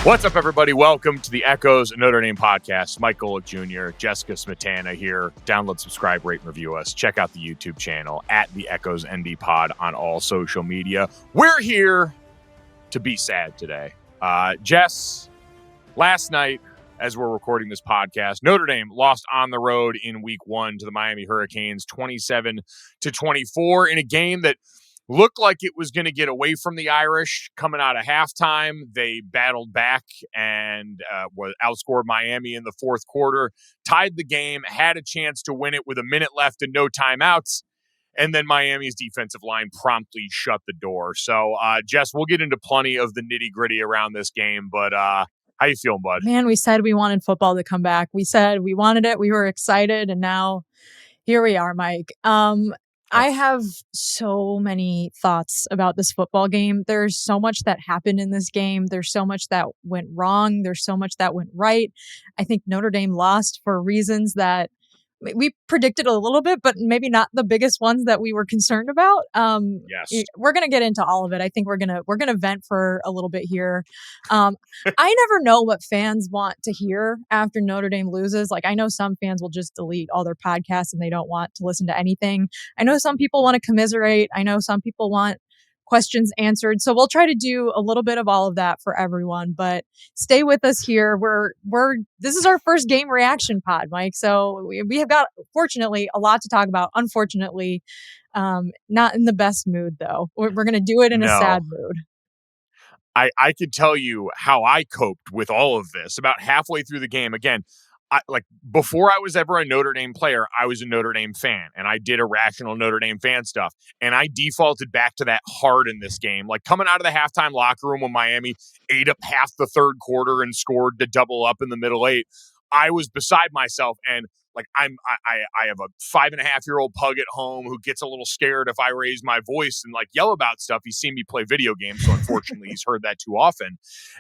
What's up, everybody? Welcome to the Echoes Notre Dame podcast. Mike Golic Jr., Jessica Smetana here. Download, subscribe, rate, and review us. Check out the YouTube channel at the Echoes ND Pod on all social media. We're here to be sad today. Jess, last night, as we're recording this podcast, Notre Dame lost on the road in week 1 to the Miami Hurricanes, 27-24, in a game that looked like it was going to get away from the Irish coming out of halftime. They battled back and outscored Miami in the fourth quarter, tied the game, had a chance to win it with a minute left and no timeouts. And then Miami's defensive line promptly shut the door. So, Jess, we'll get into plenty of the nitty-gritty around this game, but how you feeling, bud? Man, we said we wanted football to come back. We said we wanted it. We were excited, and now here we are, Mike. I have so many thoughts about this football game. There's so much that happened in this game. There's so much that went wrong. There's so much that went right. I think Notre Dame lost for reasons that we predicted a little bit, but maybe not the biggest ones that we were concerned about. Yes. We're going to get into all of it. I think we're going to vent for a little bit here. I never know what fans want to hear after Notre Dame loses. Like, I know some fans will just delete all their podcasts and they don't want to listen to anything. I know some people want to commiserate. I know some people want questions answered. So we'll try to do a little bit of all of that for everyone, but stay with us here. This is our first game reaction pod, Mike. So we have got, fortunately, a lot to talk about. Unfortunately, not in the best mood though. We're going to do it in a sad mood. I can tell you how I coped with all of this about halfway through the game. Again, before I was ever a Notre Dame player, I was a Notre Dame fan, and I did irrational Notre Dame fan stuff. And I defaulted back to that hard in this game. Like, coming out of the halftime locker room when Miami ate up half the third quarter and scored to double up in the middle 8, I was beside myself. And like, I have a 5.5-year-old pug at home who gets a little scared if I raise my voice and like yell about stuff. He's seen me play video games, so unfortunately he's heard that too often.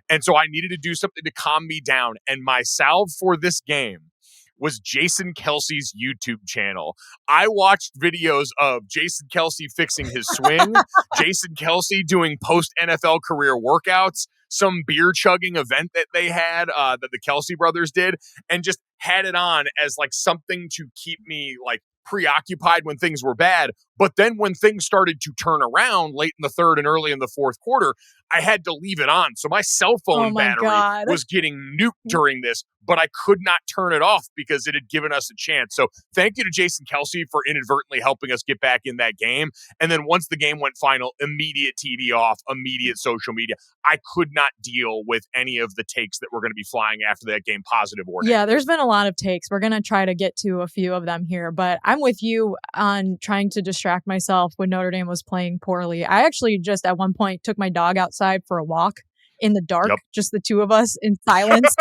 And so I needed to do something to calm me down. And my salve for this game was Jason Kelce's YouTube channel. I watched videos of Jason Kelce fixing his swing, Jason Kelce doing post-NFL career workouts, some beer chugging event that they had that the Kelce brothers did, and just had it on as like something to keep me like preoccupied when things were bad. But then when things started to turn around late in the third and early in the fourth quarter, I had to leave it on. So my cell phone battery was getting nuked during this, but I could not turn it off because it had given us a chance. So thank you to Jason Kelce for inadvertently helping us get back in that game. And then once the game went final, immediate TV off, immediate social media. I could not deal with any of the takes that were going to be flying after that game, positive or negative. Yeah, there's been a lot of takes. We're going to try to get to a few of them here, but I'm with you on trying to distract myself when Notre Dame was playing poorly. I actually just at one point took my dog outside for a walk in the dark, just the two of us in silence.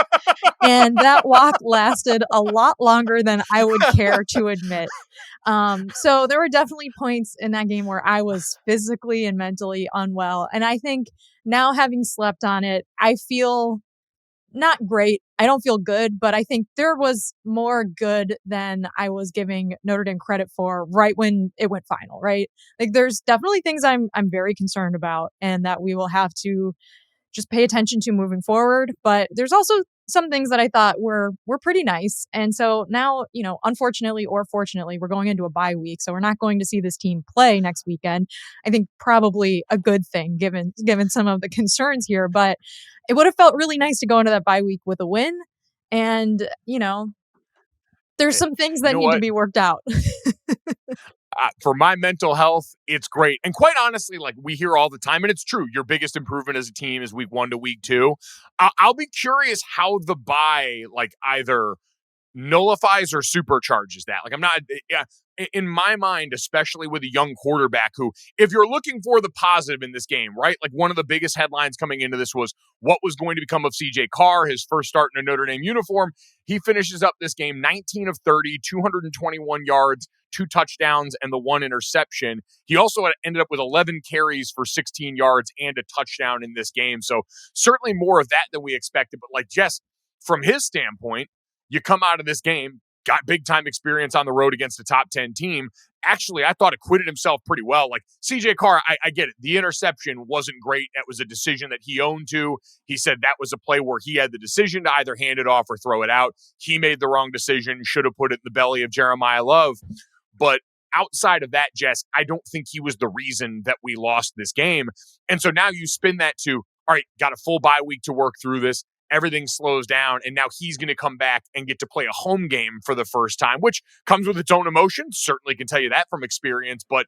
And that walk lasted a lot longer than I would care to admit. So there were definitely points in that game where I was physically and mentally unwell. And I think now, having slept on it, I feel not great. I don't feel good, but I think there was more good than I was giving Notre Dame credit for right when it went final, right? Like, there's definitely things I'm very concerned about and that we will have to just pay attention to moving forward. But there's also some things that I thought were pretty nice. And so now, unfortunately or fortunately, we're going into a bye week. So we're not going to see this team play next weekend. I think probably a good thing given some of the concerns here. But it would have felt really nice to go into that bye week with a win. And, there's some things that need to be worked out. For my mental health, it's great. And quite honestly, like, we hear all the time, and it's true, your biggest improvement as a team is week 1 to week 2. I'll be curious how the bye, like, either nullifies or supercharges that. Like, I'm not, in my mind, especially with a young quarterback who, if you're looking for the positive in this game, right? Like, one of the biggest headlines coming into this was what was going to become of CJ Carr, his first start in a Notre Dame uniform. He finishes up this game 19 of 30, 221 yards, 2 touchdowns, and the 1 interception. He also ended up with 11 carries for 16 yards and a touchdown in this game. So certainly more of that than we expected. But like, Jess, from his standpoint, you come out of this game, got big-time experience on the road against a top 10 team. Actually, I thought acquitted himself pretty well. Like, CJ Carr, I get it. The interception wasn't great. It was a decision that he owned to. He said that was a play where he had the decision to either hand it off or throw it out. He made the wrong decision, should have put it in the belly of Jeremiyah Love. But outside of that, Jess, I don't think he was the reason that we lost this game. And so now you spin that to, all right, got a full bye week to work through this. Everything slows down, and now he's going to come back and get to play a home game for the first time, which comes with its own emotions. Certainly can tell you that from experience, but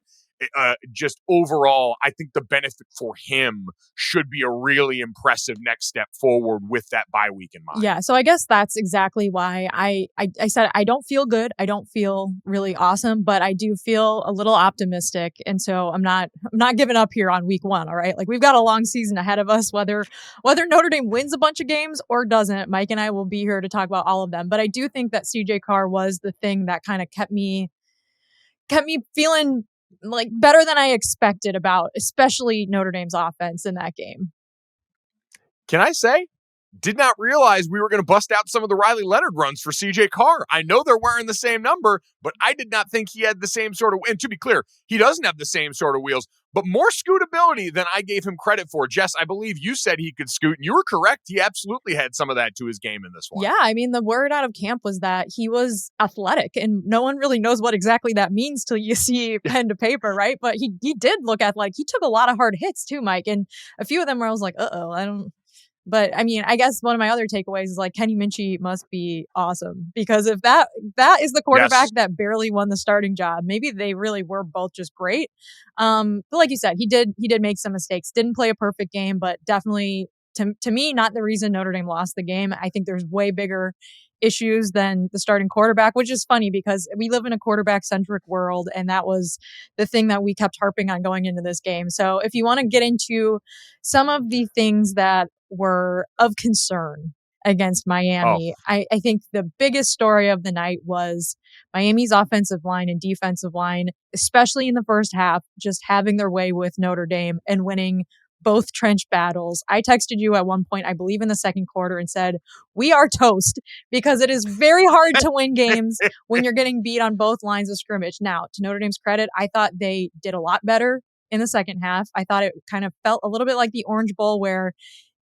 just overall, I think the benefit for him should be a really impressive next step forward with that bye week in mind. Yeah, so I guess that's exactly why I said I don't feel good. I don't feel really awesome, but I do feel a little optimistic. And so I'm not giving up here on week 1, all right? Like, we've got a long season ahead of us, whether Notre Dame wins a bunch of games or doesn't. Mike and I will be here to talk about all of them. But I do think that CJ Carr was the thing that kind of kept me feeling like better than I expected about especially Notre Dame's offense in that game. Can I say, did not realize we were going to bust out some of the Riley Leonard runs for CJ Carr. I know they're wearing the same number, but I did not think he had the same sort of, and to be clear, he doesn't have the same sort of wheels, but more scootability than I gave him credit for. Jess, I believe you said he could scoot, and you were correct. He absolutely had some of that to his game in this one. Yeah, I mean, the word out of camp was that he was athletic, and no one really knows what exactly that means till you see pen to paper, right? But he did look athletic. He took a lot of hard hits too, Mike, and a few of them where I was like, I don't. But I mean, I guess one of my other takeaways is like Kenny Minchie must be awesome, because if that is the quarterback that barely won the starting job, maybe they really were both just great. But like you said, he did make some mistakes, didn't play a perfect game, but definitely to me, not the reason Notre Dame lost the game. I think there's way bigger issues than the starting quarterback, which is funny because we live in a quarterback centric world. And that was the thing that we kept harping on going into this game. So if you want to get into some of the things that were of concern against Miami, I think the biggest story of the night was Miami's offensive line and defensive line, especially in the first half, just having their way with Notre Dame and winning both trench battles. I texted you at one point, I believe in the second quarter, and said, we are toast, because it is very hard to win games when you're getting beat on both lines of scrimmage. Now, to Notre Dame's credit, I thought they did a lot better in the second half. I thought it kind of felt a little bit like the Orange Bowl, where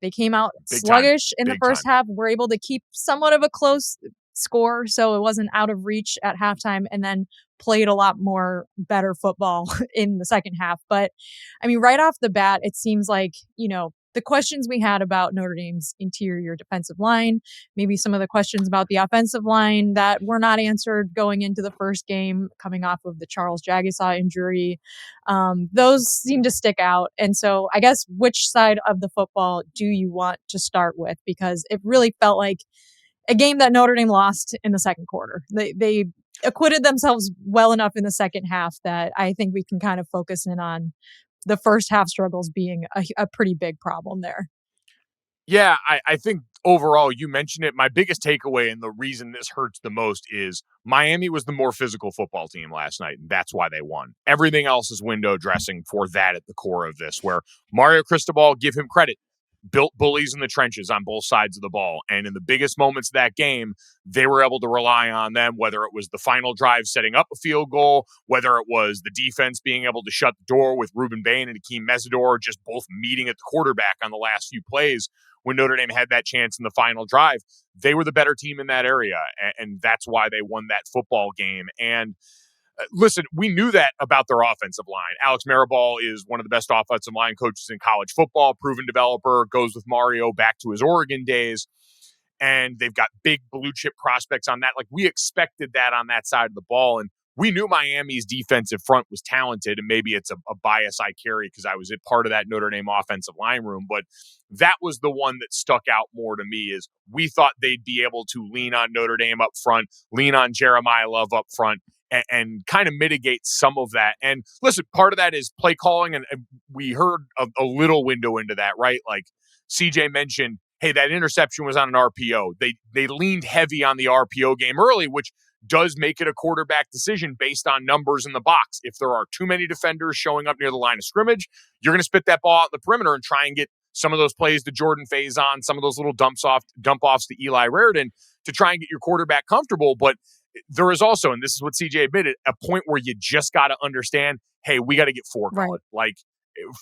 they came out sluggish in the first half, were able to keep somewhat of a close score, so it wasn't out of reach at halftime, and then played a lot more better football in the second half. But I mean, right off the bat, it seems like, the questions we had about Notre Dame's interior defensive line, maybe some of the questions about the offensive line that were not answered going into the first game, coming off of the Charles Jagasaw injury, those seem to stick out. And so I guess, which side of the football do you want to start with? Because it really felt like a game that Notre Dame lost in the second quarter. They acquitted themselves well enough in the second half that I think we can kind of focus in on the first half struggles being a pretty big problem there. Yeah, I think overall, you mentioned it. My biggest takeaway, and the reason this hurts the most, is Miami was the more physical football team last night, and that's why they won. Everything else is window dressing for that at the core of this, where Mario Cristobal, give him credit, built bullies in the trenches on both sides of the ball. And in the biggest moments of that game, they were able to rely on them, whether it was the final drive setting up a field goal, whether it was the defense being able to shut the door with Ruben Bain and Akeem Mesidor just both meeting at the quarterback on the last few plays. When Notre Dame had that chance in the final drive, they were the better team in that area, and that's why they won that football game. And listen, we knew that about their offensive line. Alex Maribal is one of the best offensive line coaches in college football, proven developer, goes with Mario back to his Oregon days, and they've got big blue chip prospects on that. Like, we expected that on that side of the ball, and we knew Miami's defensive front was talented, and maybe it's a bias I carry because I was a part of that Notre Dame offensive line room, but that was the one that stuck out more to me. Is we thought they'd be able to lean on Notre Dame up front, lean on Jeremiyah Love up front, and kind of mitigate some of that. And listen, part of that is play calling, and we heard a little window into that, right? Like CJ mentioned, hey, that interception was on an RPO. They leaned heavy on the RPO game early, which does make it a quarterback decision based on numbers in the box. If there are too many defenders showing up near the line of scrimmage, you're going to spit that ball out in the perimeter and try and get some of those plays to Jordan Faison, some of those little dump offs to Eli Raridan to try and get your quarterback comfortable. But there is also, and this is what CJ admitted, a point where you just got to understand, hey, we got to get four Right. caught. Like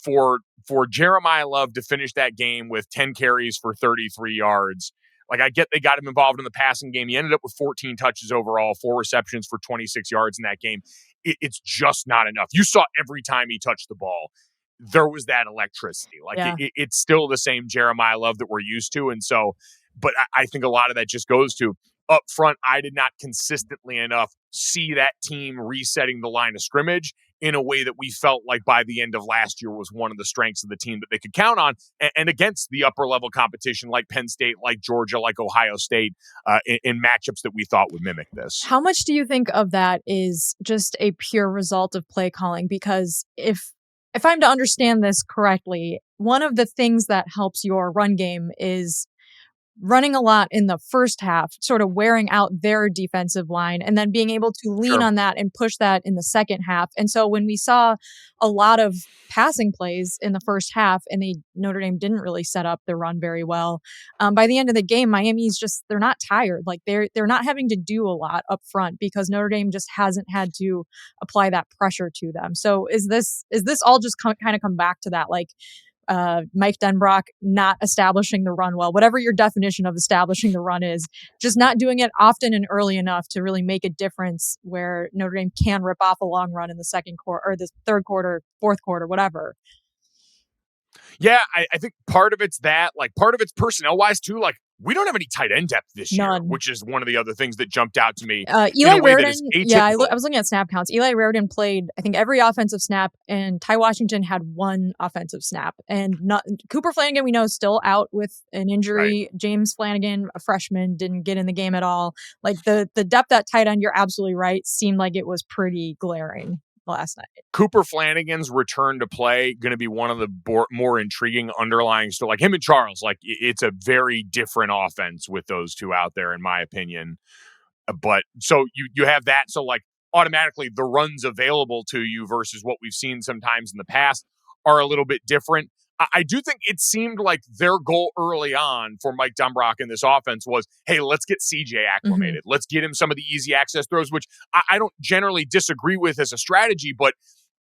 for Jeremiyah Love to finish that game with 10 carries for 33 yards, like I get they got him involved in the passing game. He ended up with 14 touches overall, 4 receptions for 26 yards in that game. It's just not enough. You saw every time he touched the ball, there was that electricity. Like Yeah. it's still the same Jeremiyah Love that we're used to. And so, but I think a lot of that just goes to up front. I did not consistently enough see that team resetting the line of scrimmage in a way that we felt like by the end of last year was one of the strengths of the team that they could count on, and against the upper level competition like Penn State, like Georgia, like Ohio State, in matchups that we thought would mimic this. How much do you think of that is just a pure result of play calling? Because if I'm to understand this correctly, one of the things that helps your run game is running a lot in the first half, sort of wearing out their defensive line, and then being able to lean Sure. on that and push that in the second half. And so when we saw a lot of passing plays in the first half, and Notre Dame didn't really set up the run very well, by the end of the game, Miami's just, they're not tired. Like they're not having to do a lot up front because Notre Dame just hasn't had to apply that pressure to them. So is this all just kind of come back to that, like, Mike Denbrock not establishing the run well, whatever your definition of establishing the run is, just not doing it often and early enough to really make a difference where Notre Dame can rip off a long run in the second quarter or the third quarter, fourth quarter, whatever. Yeah, I think part of it's that, like part of it's personnel wise too. Like we don't have any tight end depth this year, which is one of the other things that jumped out to me. Eli Raridon, I was looking at snap counts. Eli Raridon played, I think, every offensive snap, and Ty Washington had one offensive snap. And Cooper Flanagan, we know, is still out with an injury. Right. James Flanagan, a freshman, didn't get in the game at all. Like the depth at tight end, you're absolutely right, seemed like it was pretty glaring last night. Cooper Flanagan's return to play going to be one of the more intriguing underlying stuff. Like him and Charles, like it's a very different offense with those two out there, in my opinion. But so you have that. So like automatically the runs available to you versus what we've seen sometimes in the past are a little bit different. I do think it seemed like their goal early on for Mike Denbrock in this offense was, hey, let's get CJ acclimated. Mm-hmm. Let's get him some of the easy access throws, which I don't generally disagree with as a strategy, but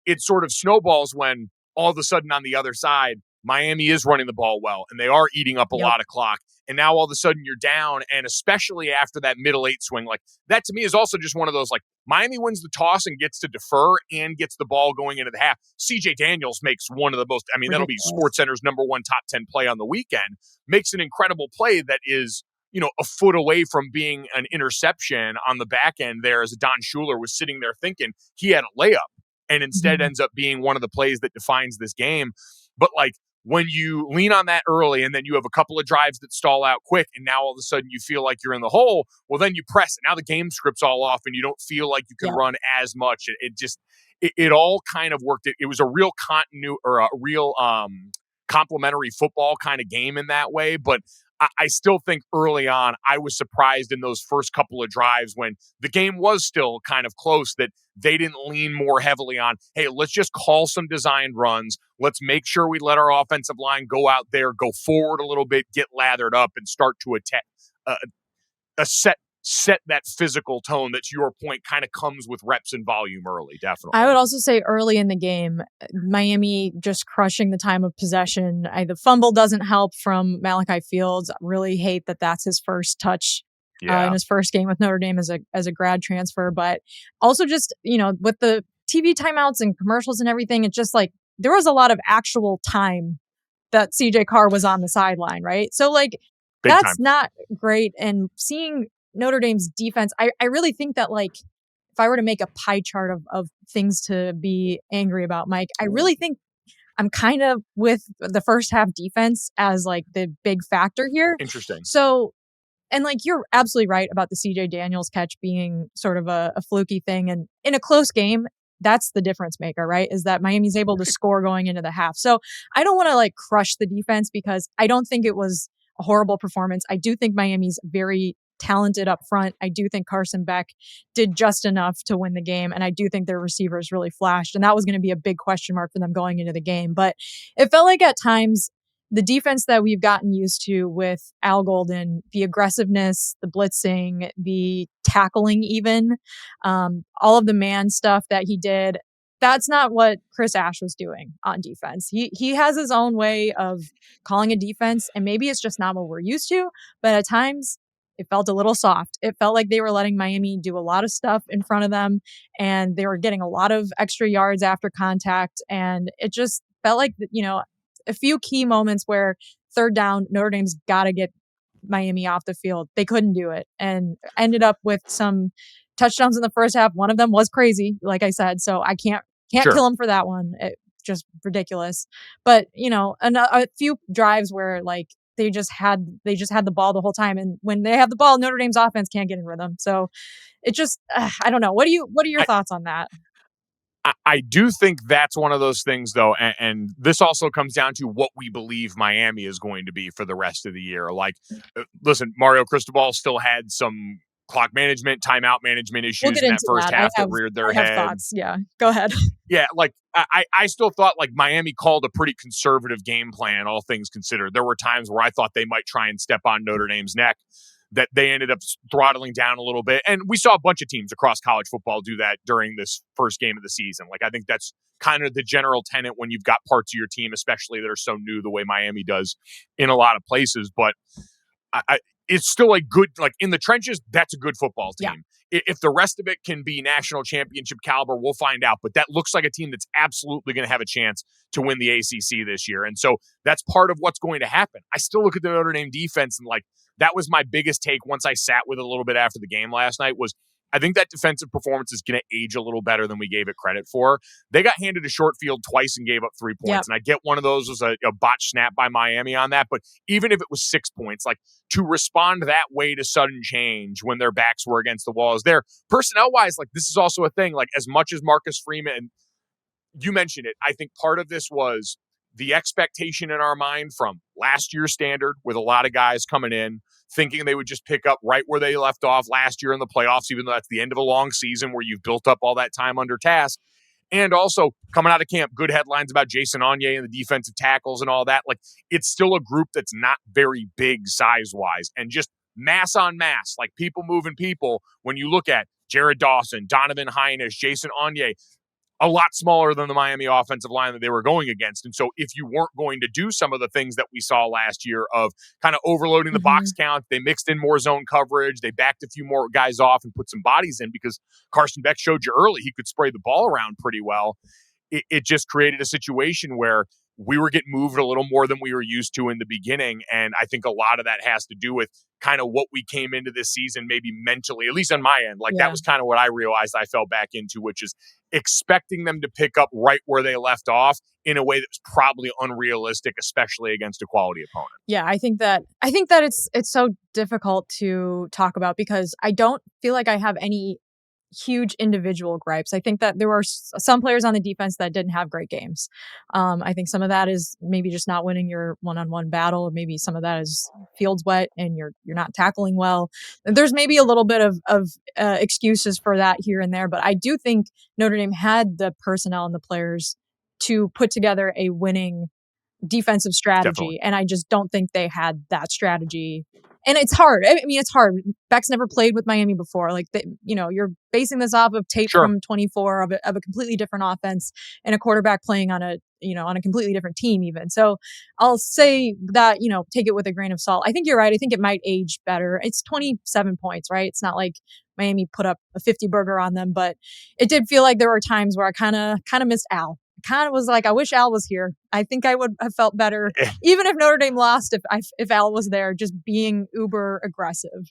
it sort of snowballs when all of a sudden on the other side, Miami is running the ball well and they are eating up a lot of clock. And now all of a sudden you're down. And especially after that middle eight swing, like that to me is also just one of those, like Miami wins the toss and gets to defer and gets the ball going into the half. CJ Daniels makes one of the most, that'll be SportsCenter's #1 top 10 play on the weekend, makes an incredible play that is, a foot away from being an interception on the back end there, as Don Schuler was sitting there thinking he had a layup and instead ends up being one of the plays that defines this game. But like, when you lean on that early and then you have a couple of drives that stall out quick and now all of a sudden you feel like you're in the hole, well, then you press it. Now the game script's all off and you don't feel like you can run as much. It all kind of worked. It was a real complementary football kind of game in that way. But I still think early on, I was surprised in those first couple of drives when the game was still kind of close that they didn't lean more heavily on, hey, let's just call some designed runs. Let's make sure we let our offensive line go out there, go forward a little bit, get lathered up, and start to attack, set that physical tone that, to your point, kind of comes with reps and volume early, definitely. I would also say early in the game, Miami just crushing the time of possession. The fumble doesn't help from Malachi Fields. Really hate that that's his first touch in his first game with Notre Dame as a grad transfer. But also just, with the TV timeouts and commercials and everything, it's just like there was a lot of actual time that CJ Carr was on the sideline, right? So like that's not great. And seeing Notre Dame's defense, I really think that, like, if I were to make a pie chart of things to be angry about, Mike, I really think I'm kind of with the first half defense as like the big factor here. Interesting. So, and like you're absolutely right about the CJ Daniels catch being sort of a fluky thing. And in a close game, that's the difference maker, right? Is that Miami's able to score going into the half. So I don't want to like crush the defense because I don't think it was a horrible performance. I do think Miami's very talented up front. I do think Carson Beck did just enough to win the game, and I do think their receivers really flashed, and that was going to be a big question mark for them going into the game. But it felt like at times the defense that we've gotten used to with Al Golden, the aggressiveness, the blitzing, the tackling, even all of the man stuff that he did. That's not what Chris Ash was doing on defense. He has his own way of calling a defense, and maybe it's just not what we're used to. But at times, it felt a little soft. It felt like they were letting Miami do a lot of stuff in front of them, and they were getting a lot of extra yards after contact. And it just felt like, a few key moments where third down, Notre Dame's got to get Miami off the field. They couldn't do it and ended up with some touchdowns in the first half. One of them was crazy, like I said. So I can't Sure. kill him for that one. Just ridiculous. But, a few drives where like they just had the ball the whole time. And when they have the ball, Notre Dame's offense can't get in rhythm. So it just, I don't know. What are your thoughts on that? I do think that's one of those things, though, and this also comes down to what we believe Miami is going to be for the rest of the year. Like, listen, Mario Cristobal still had some clock management, timeout management issues in that first half that reared their head. Thoughts. Yeah, go ahead. Yeah, like I still thought like Miami called a pretty conservative game plan, all things considered. There were times where I thought they might try and step on Notre Dame's neck, that they ended up throttling down a little bit. And we saw a bunch of teams across college football do that during this first game of the season. Like, I think that's kind of the general tenet when you've got parts of your team, especially that are so new the way Miami does in a lot of places. But it's still a good, like in the trenches, that's a good football team. Yeah. If the rest of it can be national championship caliber, we'll find out. But that looks like a team that's absolutely going to have a chance to win the ACC this year. And so that's part of what's going to happen. I still look at the Notre Dame defense and like, that was my biggest take once I sat with it a little bit after the game last night was I think that defensive performance is going to age a little better than we gave it credit for. They got handed a short field twice and gave up 3 points. Yep. And I get one of those was a botch snap by Miami on that. But even if it was 6 points, like to respond that way to sudden change when their backs were against the walls there, personnel-wise, like this is also a thing. Like as much as Marcus Freeman, you mentioned it, I think part of this was the expectation in our mind from last year's standard with a lot of guys coming in, thinking they would just pick up right where they left off last year in the playoffs, even though that's the end of a long season where you've built up all that time under task. And also coming out of camp, good headlines about Jason Onye and the defensive tackles and all that. Like it's still a group that's not very big size-wise and just mass on mass, like people moving people. When you look at Jared Dawson, Donovan Hines, Jason Onye, a lot smaller than the Miami offensive line that they were going against. And so if you weren't going to do some of the things that we saw last year of kind of overloading the box count, they mixed in more zone coverage, they backed a few more guys off and put some bodies in because Carson Beck showed you early he could spray the ball around pretty well. It just created a situation where we were getting moved a little more than we were used to in the beginning. And I think a lot of that has to do with kind of what we came into this season, maybe mentally, at least on my end. Like that was kind of what I realized I fell back into, which is expecting them to pick up right where they left off in a way that was probably unrealistic, especially against a quality opponent. Yeah, I think that it's so difficult to talk about because I don't feel like I have any huge individual gripes. I think that there were some players on the defense that didn't have great games. I think some of that is maybe just not winning your one-on-one battle, or maybe some of that is field's wet and you're not tackling well. There's maybe a little bit of excuses for that here and there, but I do think Notre Dame had the personnel and the players to put together a winning defensive strategy. Definitely. And I just don't think they had that strategy. And it's hard. I mean, it's hard. Beck's never played with Miami before. Like, you're basing this off of tape from 24 of a completely different offense and a quarterback playing on a completely different team even. So I'll say that, take it with a grain of salt. I think you're right. I think it might age better. It's 27 points, right? It's not like Miami put up a 50 burger on them, but it did feel like there were times where I kind of missed Al. Kind of was like, I wish Al was here. I think I would have felt better, even if Notre Dame lost, if Al was there, just being uber aggressive.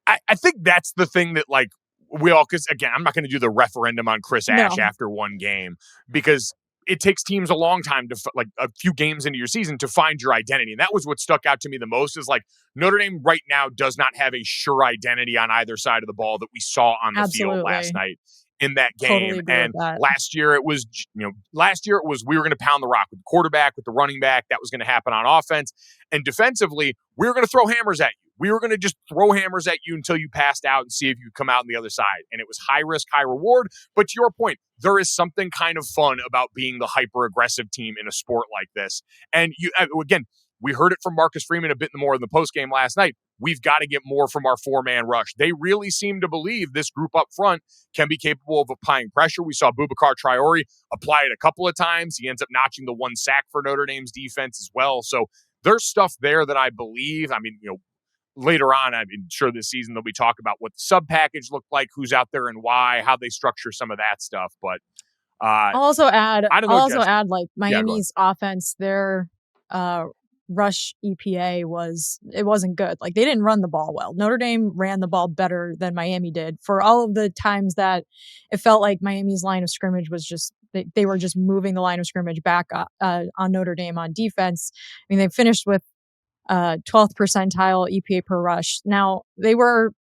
I think that's the thing that, like, we all, because again, I'm not going to do the referendum on Chris Ash after one game because it takes teams a long time to, like, a few games into your season to find your identity. And that was what stuck out to me the most is, like, Notre Dame right now does not have a sure identity on either side of the ball that we saw on the field last night in that game. Totally and last year it was, we were going to pound the rock with the quarterback, with the running back. That was going to happen on offense. And defensively, we were going to throw hammers at you. we were going to just throw hammers at you until you passed out and see if you come out on the other side. And it was high risk, high reward. But to your point, there is something kind of fun about being the hyper aggressive team in a sport like this. And again, we heard it from Marcus Freeman a bit more in the postgame last night. We've got to get more from our 4-man rush. They really seem to believe this group up front can be capable of applying pressure. We saw Boubacar Traore apply it a couple of times. He ends up notching the 1 sack for Notre Dame's defense as well. So there's stuff there that I believe. I mean, later on, I'm sure this season there'll be talk about what the sub package looked like, who's out there and why, how they structure some of that stuff. But I'll also add, like Miami's offense, their rush EPA wasn't good. Like they didn't run the ball well. Notre Dame ran the ball better than Miami did. For all of the times that it felt like Miami's line of scrimmage was just they were just moving the line of scrimmage back on Notre Dame on defense. I mean, they finished with 12th percentile EPA per rush. Now they were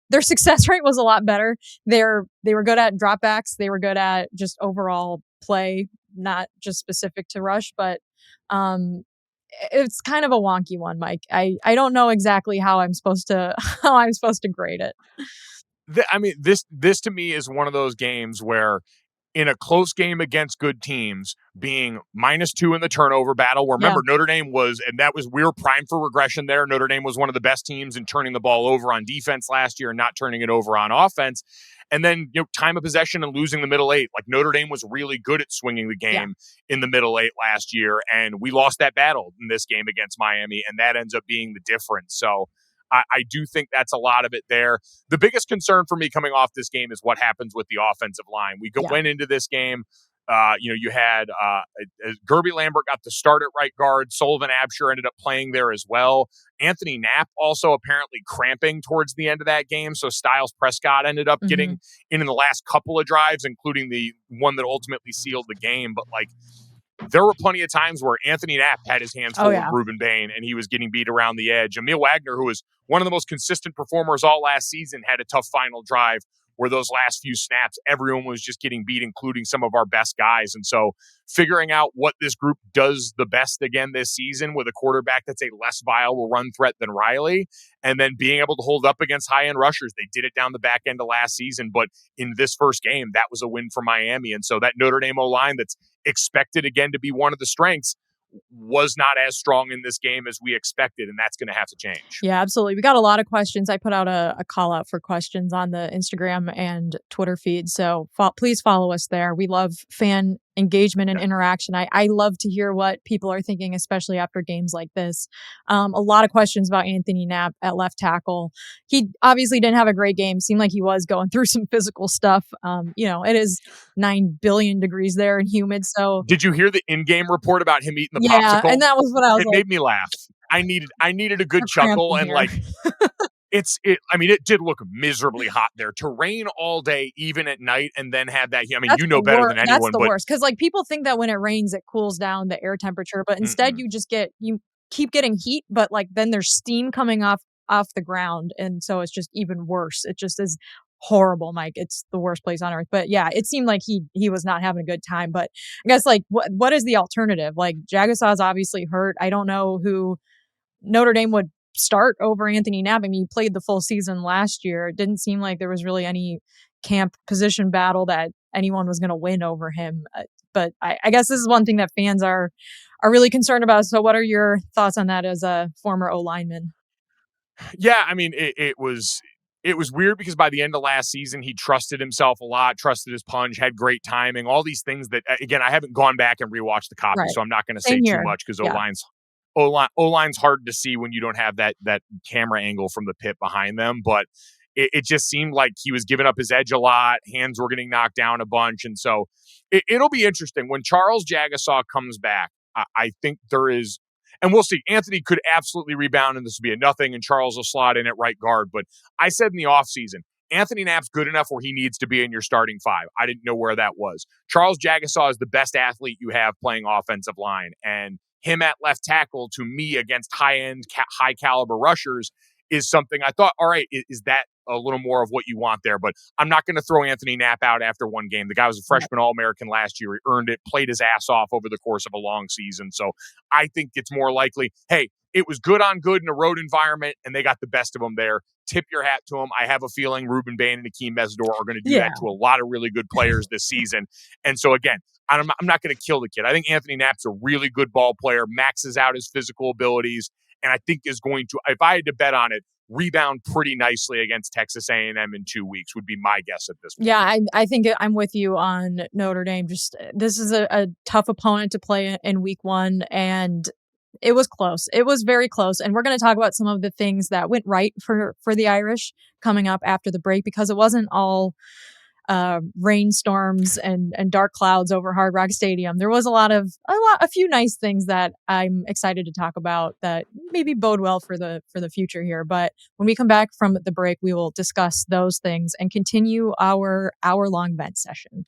their success rate was a lot better. They were good at dropbacks. They were good at just overall play, not just specific to rush, but it's kind of a wonky one, Mike. I don't know exactly how I'm supposed to grade it. This to me is one of those games where in a close game against good teams, being -2 in the turnover battle, where remember Notre Dame we were primed for regression there. Notre Dame was one of the best teams in turning the ball over on defense last year and not turning it over on offense. And then, time of possession and losing the middle 8. Like Notre Dame was really good at swinging the game in the middle 8 last year. And we lost that battle in this game against Miami. And that ends up being the difference. So I do think that's a lot of it there. The biggest concern for me coming off this game is what happens with the offensive line. We went into this game. You had Gerby Lambert got the start at right guard. Sullivan Absher ended up playing there as well. Anthony Knapp also apparently cramping towards the end of that game. So Styles Prescott ended up getting in the last couple of drives, including the one that ultimately sealed the game. But there were plenty of times where Anthony Knapp had his hands full with Ruben Bain and he was getting beat around the edge. Emil Wagner, who was one of the most consistent performers all last season, had a tough final drive where those last few snaps, everyone was just getting beat, including some of our best guys. And so figuring out what this group does the best again this season with a quarterback that's a less viable run threat than Riley, and then being able to hold up against high-end rushers. They did it down the back end of last season, but in this first game, that was a win for Miami. And so that Notre Dame O-line that's expected again to be one of the strengths was not as strong in this game as we expected, and that's going to have to change. Yeah, absolutely. We got a lot of questions. I put out a call out for questions on the Instagram and Twitter feed, so please follow us there. We love fan engagement and interaction. I love to hear what people are thinking, especially after games like this. A lot of questions about Anthony Knapp at left tackle. He obviously didn't have a great game. Seemed like he was going through some physical stuff. It is 9 billion degrees there and humid. So did you hear the in-game report about him eating the popsicle? Yeah, and that was what I was It made me laugh. I needed a good chuckle and it did look miserably hot there to rain all day, even at night, and then have that. I mean, that's you know better than anyone. That's the worst because people think that when it rains, it cools down the air temperature, but instead you keep getting heat, but then there's steam coming off the ground, and so it's just even worse. It just is horrible, Mike. It's the worst place on earth. But yeah, it seemed like he was not having a good time. But I guess what is the alternative? Jagasaw's obviously hurt. I don't know who Notre Dame would start over Anthony Knapp. I mean, he played the full season last year. It didn't seem like there was really any camp position battle that anyone was going to win over him. But I guess this is one thing that fans are really concerned about. So what are your thoughts on that as a former O-lineman? Yeah, I mean, it was weird because by the end of last season, he trusted himself a lot, trusted his punch, had great timing, all these things that, again, I haven't gone back and rewatched the copy, so I'm not going to say too much because O-line's hard to see when you don't have that camera angle from the pit behind them. But it just seemed like he was giving up his edge a lot. Hands were getting knocked down a bunch. And so it'll be interesting. When Charles Jagasaw comes back, I think there is, and we'll see, Anthony could absolutely rebound and this will be a nothing, and Charles will slot in at right guard. But I said in the offseason, Anthony Knapp's good enough where he needs to be in your starting 5. I didn't know where that was. Charles Jagasaw is the best athlete you have playing offensive line. And him at left tackle, to me, against high-end, high-caliber rushers is something I thought, all right, is that a little more of what you want there. But I'm not going to throw Anthony Knapp out after one game. The guy was a freshman All-American last year. He earned it, played his ass off over the course of a long season. So I think it's more likely, hey, it was good on good in a road environment, and they got the best of them there. Tip your hat to them. I have a feeling Ruben Bain and Akeem Mesidor are going to do that to a lot of really good players this season. And so, again, I'm not going to kill the kid. I think Anthony Knapp's a really good ball player, maxes out his physical abilities, and I think is going to, if I had to bet on it, rebound pretty nicely against Texas A&M in 2 weeks would be my guess at this point. Yeah, I think I'm with you on Notre Dame. Just this is a tough opponent to play in week one, and it was close. It was very close. And we're going to talk about some of the things that went right for the Irish coming up after the break, because it wasn't all rainstorms and dark clouds over Hard Rock Stadium. There was a few nice things that I'm excited to talk about that maybe bode well for the future here. But when we come back from the break, we will discuss those things and continue our hour-long vent session.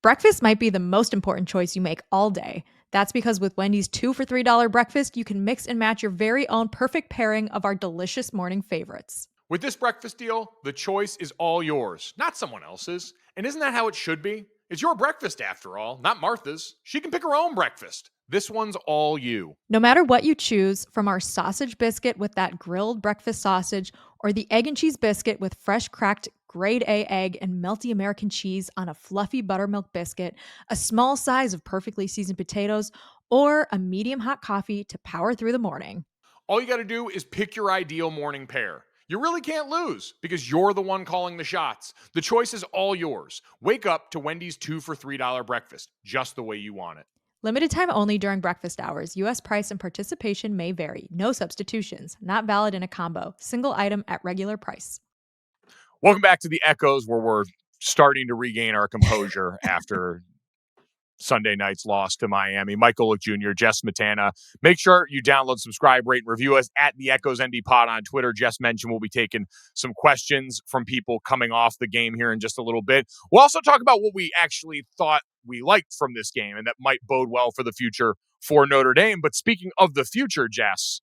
Breakfast might be the most important choice you make all day. That's because with Wendy's 2 for $3 breakfast, you can mix and match your very own perfect pairing of our delicious morning favorites. With this breakfast deal, the choice is all yours, not someone else's. And isn't that how it should be? It's your breakfast after all, not Martha's. She can pick her own breakfast. This one's all you. No matter what you choose, from our sausage biscuit with that grilled breakfast sausage, or the egg and cheese biscuit with fresh cracked grade A egg and melty American cheese on a fluffy buttermilk biscuit, a small size of perfectly seasoned potatoes, or a medium hot coffee to power through the morning. All you got to do is pick your ideal morning pair. You really can't lose because you're the one calling the shots. The choice is all yours. Wake up to Wendy's 2 for $3 breakfast, just the way you want it. Limited time only during breakfast hours. U.S. price and participation may vary. No substitutions. Not valid in a combo. Single item at regular price. Welcome back to the Echoes, where we're starting to regain our composure after Sunday night's loss to Miami. Mike Golic Jr., Jess Smetana. Make sure you download, subscribe, rate, and review us at the Echoes ND Pod on Twitter. Jess mentioned we'll be taking some questions from people coming off the game here in just a little bit. We'll also talk about what we actually thought we liked from this game and that might bode well for the future for Notre Dame. But speaking of the future, Jess,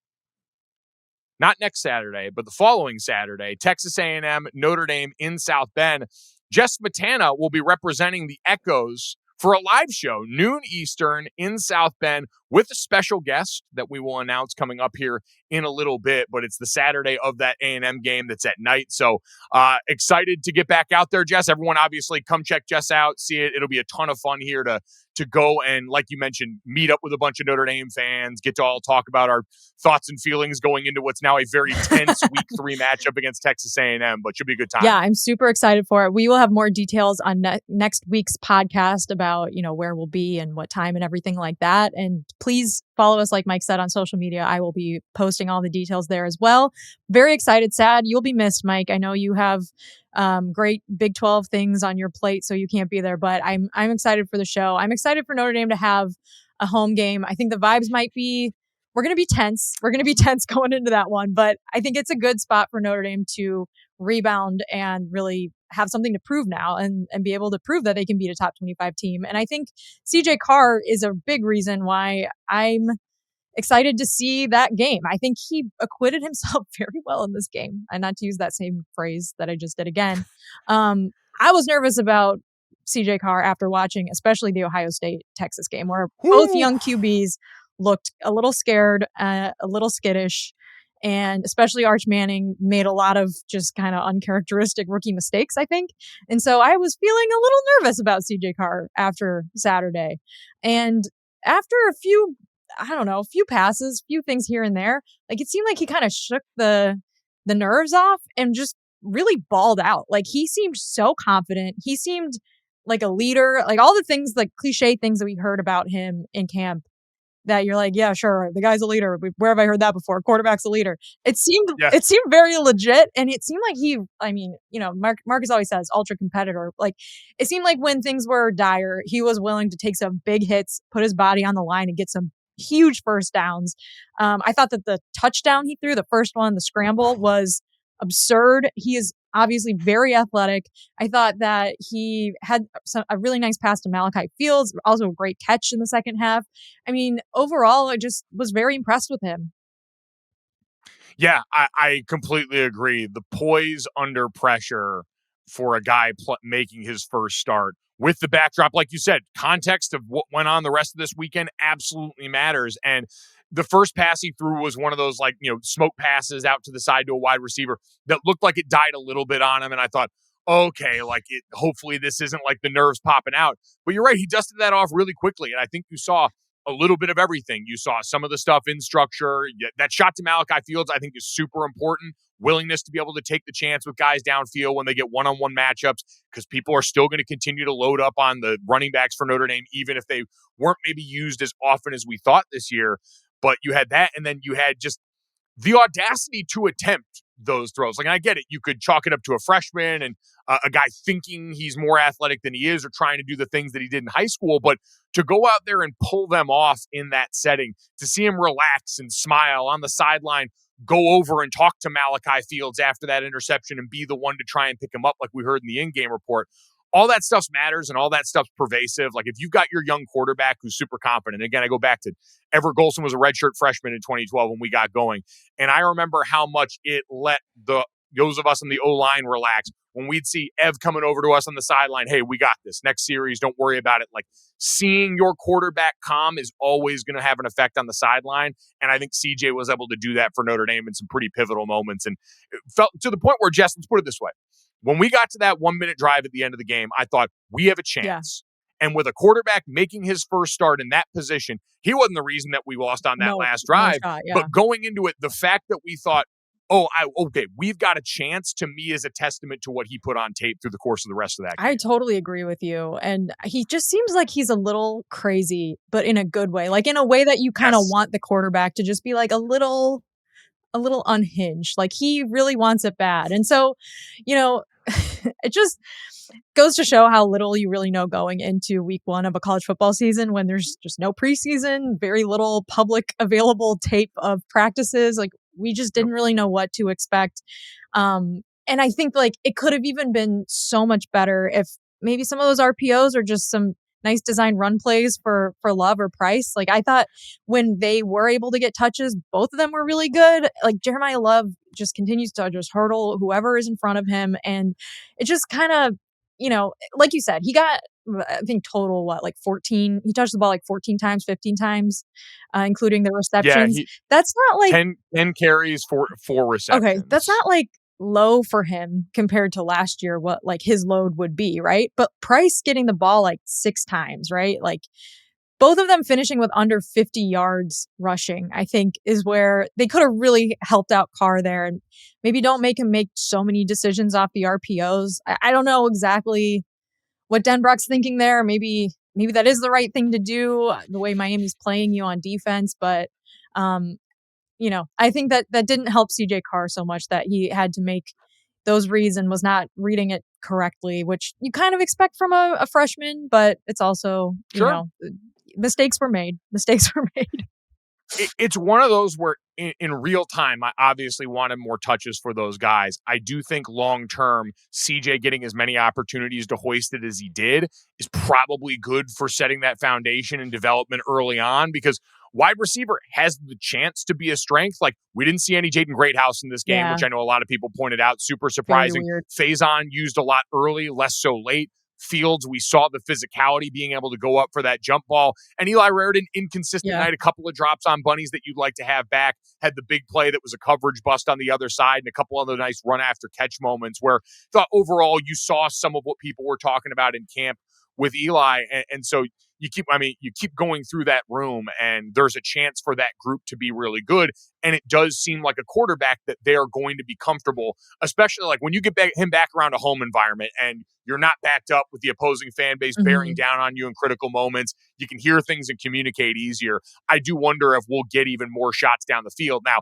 not next Saturday, but the following Saturday, Texas A&M, Notre Dame in South Bend. Jess Smetana will be representing the Echoes for a live show, noon Eastern in South Bend, with a special guest that we will announce coming up here in a little bit. But it's the Saturday of that A&M game that's at night. So excited to get back out there, Jess. Everyone obviously come check Jess out, see it. It'll be a ton of fun here to go and, like you mentioned, meet up with a bunch of Notre Dame fans, get to all talk about our thoughts and feelings going into what's now a very tense week 3 matchup against Texas A&M, but should be a good time. Yeah, I'm super excited for it. We will have more details on next week's podcast about, where we'll be and what time and everything like that. And please follow us, like Mike said, on social media. I will be posting all the details there as well. Very excited, sad. You'll be missed, Mike. I know you have great Big 12 things on your plate, so you can't be there, but I'm excited for the show. I'm excited for Notre Dame to have a home game. I think the vibes we're going to be tense. We're going to be tense going into that one, but I think it's a good spot for Notre Dame to rebound and really have something to prove now and be able to prove that they can beat a top 25 team. And I think CJ Carr is a big reason why I'm excited to see that game. I think he acquitted himself very well in this game. And not to use that same phrase that I just did again. I was nervous about CJ Carr after watching, especially the Ohio State Texas game, where both young QBs looked a little scared, a little skittish, and especially Arch Manning made a lot of just kind of uncharacteristic rookie mistakes, I think. And so I was feeling a little nervous about CJ Carr after Saturday. And after a few passes, few things here and there, like it seemed like he kind of shook the nerves off and just really balled out. Like he seemed so confident. He seemed like a leader, like all the things, like cliche things that we heard about him in camp that you're like, yeah, sure, the guy's a leader. Where have I heard that before? Quarterback's a leader. It seemed very legit. And it seemed like Marcus always says ultra competitor. Like it seemed like when things were dire, he was willing to take some big hits, put his body on the line and get some huge first downs. I thought that the touchdown he threw, the first one, the scramble, was absurd. He is obviously very athletic. I thought that he had a really nice pass to Malachi Fields, also a great catch in the second half. I mean, overall, I just was very impressed with him. Yeah, I completely agree. The poise under pressure for a guy making his first start with the backdrop, like you said, context of what went on the rest of this weekend absolutely matters. And the first pass he threw was one of those, like, smoke passes out to the side to a wide receiver that looked like it died a little bit on him. And I thought, okay, like hopefully this isn't like the nerves popping out. But you're right, he dusted that off really quickly. And I think you saw a little bit of everything. You saw some of the stuff in structure. That shot to Malachi Fields, I think, is super important. Willingness to be able to take the chance with guys downfield when they get one-on-one matchups, because people are still going to continue to load up on the running backs for Notre Dame, even if they weren't maybe used as often as we thought this year. But you had that, and then you had just the audacity to attempt those throws. Like, I get it. You could chalk it up to a freshman and a guy thinking he's more athletic than he is, or trying to do the things that he did in high school. But to go out there and pull them off in that setting, to see him relax and smile on the sideline, go over and talk to Malachi Fields after that interception and be the one to try and pick him up, like we heard in the in-game report. All that stuff matters, and all that stuff's pervasive. Like, if you've got your young quarterback who's super confident, again, I go back to Everett Golson was a redshirt freshman in 2012 when we got going. And I remember how much it let those of us on the O-line relax when we'd see Ev coming over to us on the sideline. Hey, we got this. Next series, don't worry about it. Like, seeing your quarterback calm is always going to have an effect on the sideline. And I think CJ was able to do that for Notre Dame in some pretty pivotal moments. And it felt to the point where, Jess, let's put it this way. When we got to that 1 minute drive at the end of the game, I thought we have a chance. Yeah. And with a quarterback making his first start in that position, he wasn't the reason that we lost on that last drive. No shot, yeah. But going into it, the fact that we thought, okay, we've got a chance, to me is a testament to what he put on tape through the course of the rest of that game. I totally agree with you. And he just seems like he's a little crazy, but in a good way. Like, in a way that you kind of want the quarterback to just be like a little unhinged. Like, he really wants it bad. And so, it just goes to show how little you really know going into week one of a college football season, when there's just no preseason, very little public available tape of practices. Like, we just didn't really know what to expect. And I think, like, it could have even been so much better if maybe some of those RPOs are just some nice design run plays for Love or Price. Like, I thought when they were able to get touches, both of them were really good. Like, Jeremiyah Love just continues to just hurdle whoever is in front of him. And it just kind of, like you said, he got, I think, total, like 14. He touched the ball like 14 times, 15 times, including the receptions. Yeah, that's not like 10 carries, four receptions. Okay, that's not like low for him compared to last year, what like his load would be, right? But Price getting the ball like 6 times, right? Like, both of them finishing with under 50 yards rushing, I think, is where they could have really helped out Carr there. And maybe don't make him make so many decisions off the RPOs. I don't know exactly what Denbrock's thinking there. Maybe that is the right thing to do, the way Miami's playing you on defense. But, I think that didn't help CJ Carr so much, that he had to make those reads and was not reading it correctly, which you kind of expect from a freshman, but it's also, mistakes were made. It's one of those where in real time, I obviously wanted more touches for those guys. I do think long-term, CJ getting as many opportunities to hoist it as he did is probably good for setting that foundation and development early on, because wide receiver has the chance to be a strength. Like, we didn't see any Jaden Greathouse in this game, which I know a lot of people pointed out. Super surprising. Faison used a lot early, less so late. Fields, we saw the physicality, being able to go up for that jump ball. And Eli Raridon, inconsistent night, a couple of drops on bunnies that you'd like to have back. Had the big play that was a coverage bust on the other side, and a couple other nice run after catch moments where I thought overall you saw some of what people were talking about in camp with Eli. And so you keep going through that room, and there's a chance for that group to be really good. And it does seem like a quarterback that they are going to be comfortable, especially like when you get him back around a home environment and you're not backed up with the opposing fan base bearing down on you in critical moments. You can hear things and communicate easier. I do wonder if we'll get even more shots down the field. Now,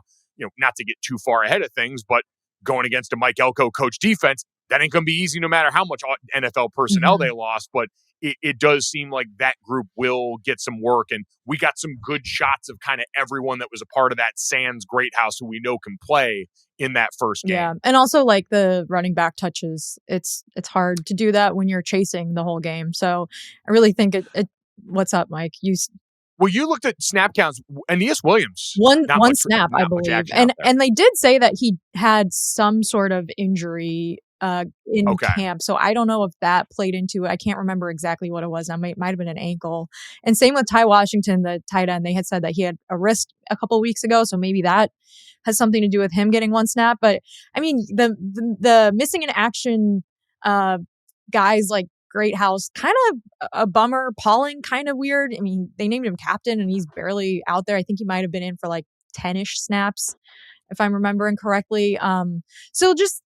not to get too far ahead of things, but going against a Mike Elko coach defense, that ain't going to be easy no matter how much NFL personnel they lost. But it does seem like that group will get some work. And we got some good shots of kind of everyone that was a part of that Sands Greathouse who we know can play in that first game. Yeah. And also, like, the running back touches, it's hard to do that when you're chasing the whole game. So I really think it what's up, Mike? Well, you looked at snap counts. Aeneas Williams, One not much, snap, I not much believe. action out there. And they did say that he had some sort of injury in Okay. camp. So I don't know if that played into it. I can't remember exactly what it was. That might have been an ankle. And same with Ty Washington, the tight end. They had said that he had a wrist a couple of weeks ago, so maybe that has something to do with him getting one snap. But I mean, the missing in action guys like Greathouse, kind of a bummer. Pauling, kind of weird. I mean, they named him captain and he's barely out there. I think he might have been in for like 10-ish snaps, if I'm remembering correctly. So just,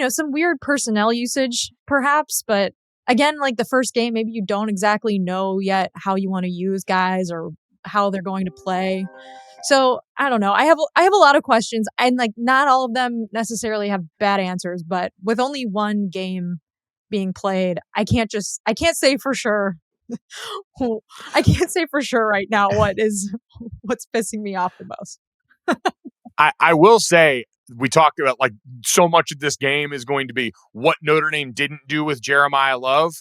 some weird personnel usage perhaps, but again, like the first game, maybe you don't exactly know yet how you want to use guys or how they're going to play. So I don't know. I have a lot of questions, and like not all of them necessarily have bad answers, but with only one game being played, I can't say for sure. I can't say for sure right now what's pissing me off the most. I will say, we talked about like so much of this game is going to be what Notre Dame didn't do with Jeremiyah Love.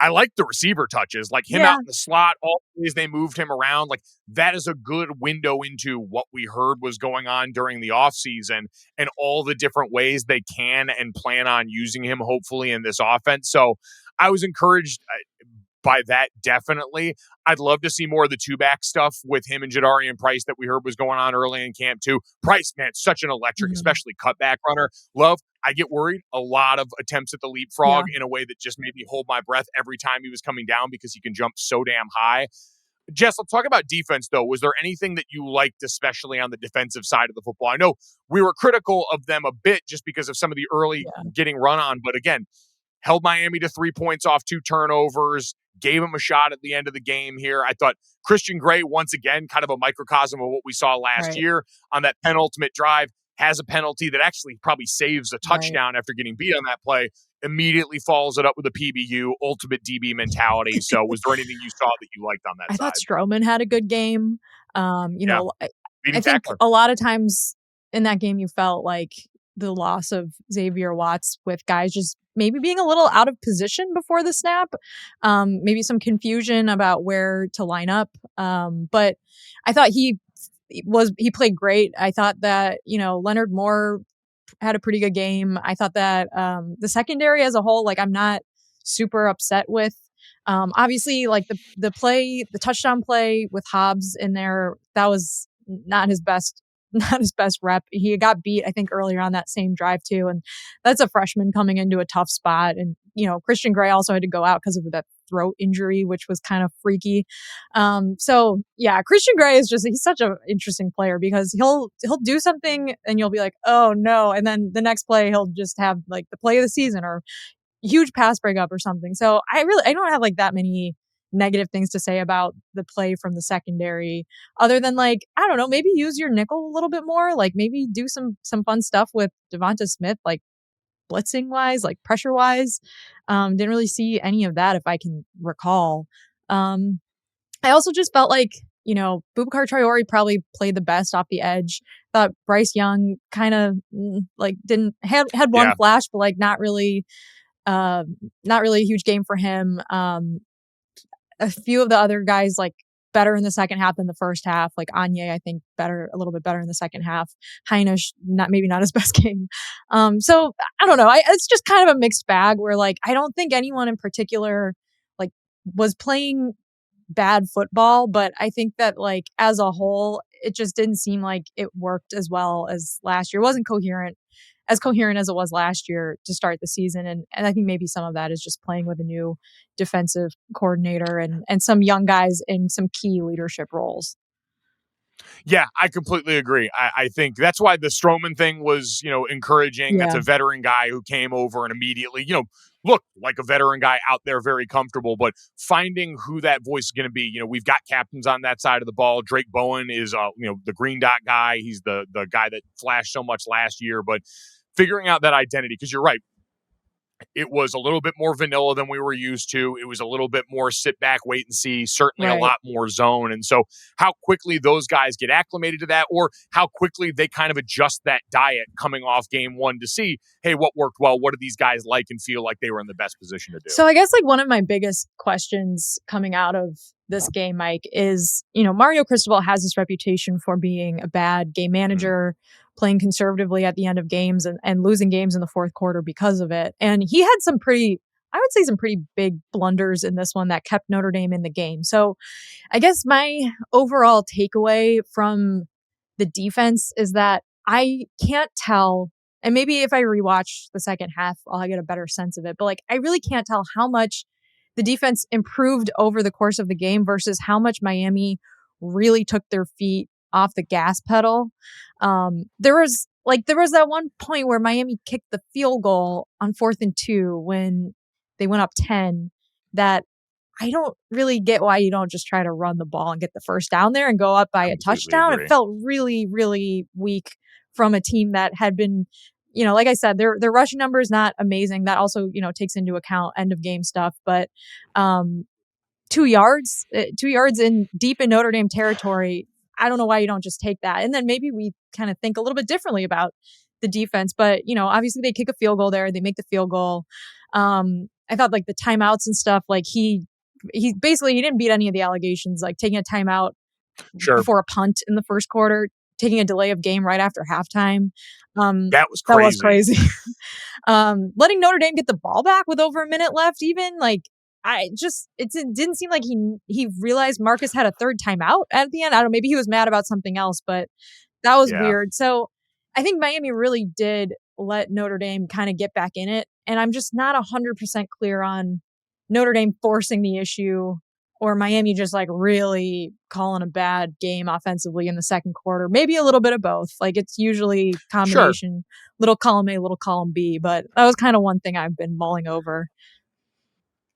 I like the receiver touches, like him Yeah. out in the slot, all the ways they moved him around. Like that is a good window into what we heard was going on during the offseason and all the different ways they can and plan on using him, hopefully, in this offense. So I was encouraged by that, definitely. I'd love to see more of the two-back stuff with him and Jadarian Price that we heard was going on early in camp, too. Price, man, such an electric, especially cutback runner. Love, I get worried. A lot of attempts at the leapfrog in a way that just made me hold my breath every time he was coming down because he can jump so damn high. Jess, let's talk about defense, though. Was there anything that you liked, especially on the defensive side of the football? I know we were critical of them a bit just because of some of the early getting run on, but again, held Miami to 3 points off 2 turnovers, gave him a shot at the end of the game here. I thought Christian Gray, once again, kind of a microcosm of what we saw last year on that penultimate drive, has a penalty that actually probably saves a touchdown after getting beat on that play, immediately follows it up with a PBU, ultimate DB mentality. So was there anything you saw that you liked on that I side? thought Stroman had a good game. I think a lot of times in that game you felt like the loss of Xavier Watts with guys just maybe being a little out of position before the snap, maybe some confusion about where to line up. But I thought he played great. I thought that, Leonard Moore had a pretty good game. I thought that the secondary as a whole, like I'm not super upset with. Obviously, like the touchdown play with Hobbs in there, that was not his best rep. He got beat, I think, earlier on that same drive too. And that's a freshman coming into a tough spot. And, Christian Gray also had to go out because of that throat injury, which was kind of freaky. So yeah, Christian Gray he's such an interesting player because he'll do something and you'll be like, oh no. And then the next play, he'll just have like the play of the season or huge pass breakup or something. So I don't have like that many negative things to say about the play from the secondary other than like, I don't know, maybe use your nickel a little bit more, like maybe do some fun stuff with Devonta Smith, like blitzing wise, like pressure wise. Didn't really see any of that if I can recall. I also just felt like, Boubacar Traore probably played the best off the edge. Thought Bryce Young kind of like had one flash, but like not really a huge game for him. A few of the other guys like better in the second half than the first half. Like Anye, I think a little bit better in the second half. Heinisch, maybe not his best game. So I don't know. It's just kind of a mixed bag where like I don't think anyone in particular like was playing bad football, but I think that like as a whole, it just didn't seem like it worked as well as last year. It wasn't as coherent as it was last year to start the season. And I think maybe some of that is just playing with a new defensive coordinator and some young guys in some key leadership roles. Yeah, I completely agree. I think that's why the Stroman thing was, encouraging. Yeah. That's a veteran guy who came over and immediately, looked like a veteran guy out there, very comfortable. But finding who that voice is going to be, we've got captains on that side of the ball. Drake Bowen is, the green dot guy. He's the guy that flashed so much last year. But figuring out that identity, because you're right, It was a little bit more vanilla than we were used to. It was a little bit more sit back, wait and see, certainly a lot more zone. And so how quickly those guys get acclimated to that, or how quickly they kind of adjust that diet coming off game one to see, hey, what worked well? What do these guys like and feel like they were in the best position to do? So I guess like one of my biggest questions coming out of this game, Mike, is, Mario Cristobal has this reputation for being a bad game manager, playing conservatively at the end of games and losing games in the fourth quarter because of it. And he had some pretty big blunders in this one that kept Notre Dame in the game. So I guess my overall takeaway from the defense is that I can't tell, and maybe if I rewatch the second half, I'll get a better sense of it. But like, I really can't tell how much the defense improved over the course of the game versus how much Miami really took their feet off the gas pedal. There was that one point where Miami kicked the field goal on 4th and 2 when they went up 10 that I don't really get why you don't just try to run the ball and get the first down there and go up by a touchdown. Agree. It felt really, really weak from a team that had been, like I said, their rushing number is not amazing. That also, takes into account end of game stuff. But 2 yards in deep in Notre Dame territory, I don't know why you don't just take that. And then maybe we kind of think a little bit differently about the defense. But, obviously they kick a field goal there. They make the field goal. I thought like the timeouts and stuff, like he basically, he didn't beat any of the allegations, like taking a timeout before a punt in the first quarter, taking a delay of game right after halftime. That was crazy. Letting Notre Dame get the ball back with over a minute left, even like, it didn't seem like he realized Marcus had a third timeout at the end. I don't know, maybe he was mad about something else, but that was weird. So I think Miami really did let Notre Dame kind of get back in it. And I'm just not 100% clear on Notre Dame forcing the issue or Miami just like really calling a bad game offensively in the second quarter. Maybe a little bit of both. Like it's usually combination, little column A, little column B, but that was kind of one thing I've been mulling over.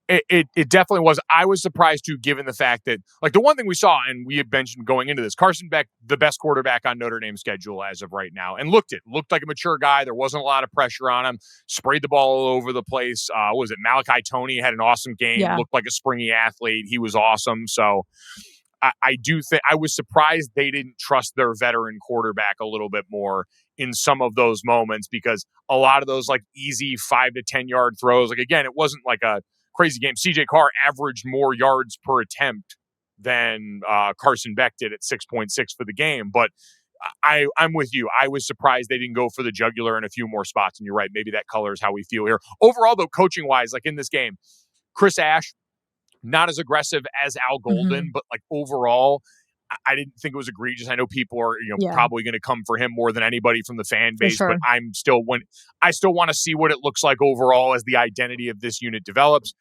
It definitely was. I was surprised too, given the fact that, like, the one thing we saw, and we had mentioned going into this, Carson Beck, the best quarterback on Notre Dame's schedule as of right now, and looked like a mature guy. There wasn't a lot of pressure on him. Sprayed the ball all over the place. Was it Malachi Toney had an awesome game? Yeah. Looked like a springy athlete. He was awesome. So I do think I was surprised they didn't trust their veteran quarterback a little bit more in some of those moments, because a lot of those like easy 5 to 10 yard throws, like again, it wasn't like a crazy game. CJ Carr averaged more yards per attempt than Carson Beck did at 6.6 for the game. But I'm with you. I was surprised they didn't go for the jugular in a few more spots. And you're right. Maybe that colors how we feel here. Overall, though, coaching wise, like in this game, Chris Ash, not as aggressive as Al Golden, but like overall, I didn't think it was egregious. I know people are, probably going to come for him more than anybody from the fan base, but I still want to see what it looks like overall as the identity of this unit develops.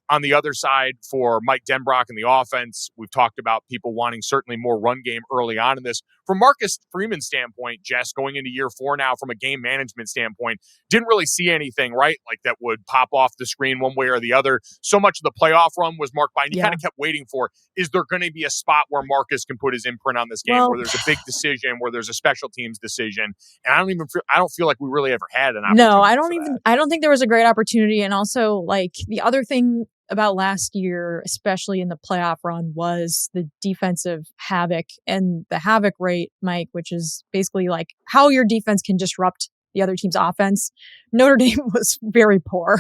On the other side for Mike Denbrock and the offense, we've talked about people wanting certainly more run game early on in this. From Marcus Freeman's standpoint, Jess, going into year 4 now, from a game management standpoint, didn't really see anything, right? Like that would pop off the screen one way or the other. So much of the playoff run was marked by, and you kind of kept waiting for, is there going to be a spot where Marcus can put his imprint on this game, where there's a big decision, where there's a special teams decision? And I don't feel like we really ever had an opportunity. No, I don't think there was a great opportunity. And also, like, the other thing about last year, especially in the playoff run, was the defensive havoc and the havoc rate, Mike, which is basically like how your defense can disrupt the other team's offense. Notre Dame was very poor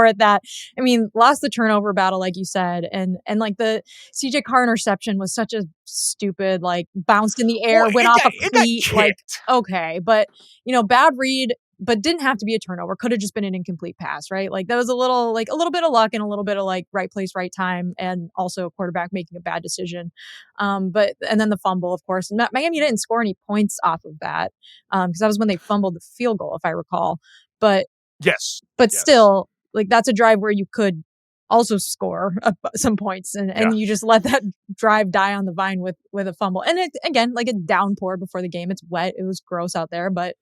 at that. I mean, lost the turnover battle, like you said, and like the CJ Carr interception was such a stupid, like, bounced in the air, went off a cleat, like, okay, but bad read, but didn't have to be a turnover. Could have just been an incomplete pass, right? Like that was a little bit of luck and a little bit of like right place, right time, and also a quarterback making a bad decision. And then the fumble, of course. And Miami didn't score any points off of that because that was when they fumbled the field goal, if I recall. But still, like that's a drive where you could also score some points, and you just let that drive die on the vine with a fumble. And it, again, like a downpour before the game. It's wet. It was gross out there, but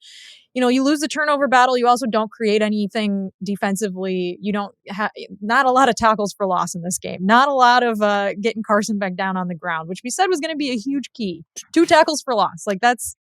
you lose the turnover battle. You also don't create anything defensively. You don't have not a lot of tackles for loss in this game. Not a lot of getting Carson back down on the ground, which we said was going to be a huge key. 2 tackles for loss. Like that's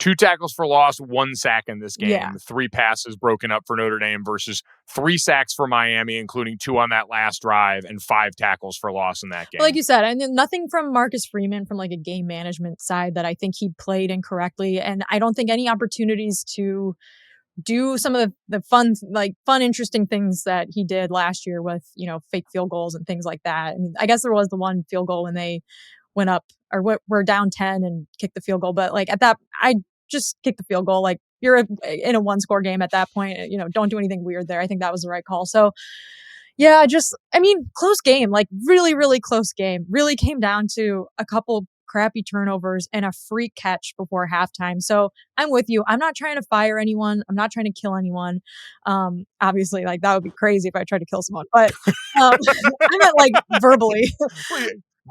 2 tackles for loss, 1 sack in this game. Yeah. 3 passes broken up for Notre Dame versus 3 sacks for Miami, including 2 on that last drive and 5 tackles for loss in that game. Like you said, and nothing from Marcus Freeman from like a game management side that I think he played incorrectly. And I don't think any opportunities to do some of the fun, interesting things that he did last year with, fake field goals and things like that. I mean, I guess there was the one field goal when they went up or were down 10 and kicked the field goal. But like at that, I just kicked the field goal. Like you're in a 1-score game at that point, don't do anything weird there. I think that was the right call. So yeah, close game, like really, really close game. Really came down to a couple crappy turnovers and a freak catch before halftime. So I'm with you. I'm not trying to fire anyone. I'm not trying to kill anyone. Obviously, like that would be crazy if I tried to kill someone. But I meant like verbally.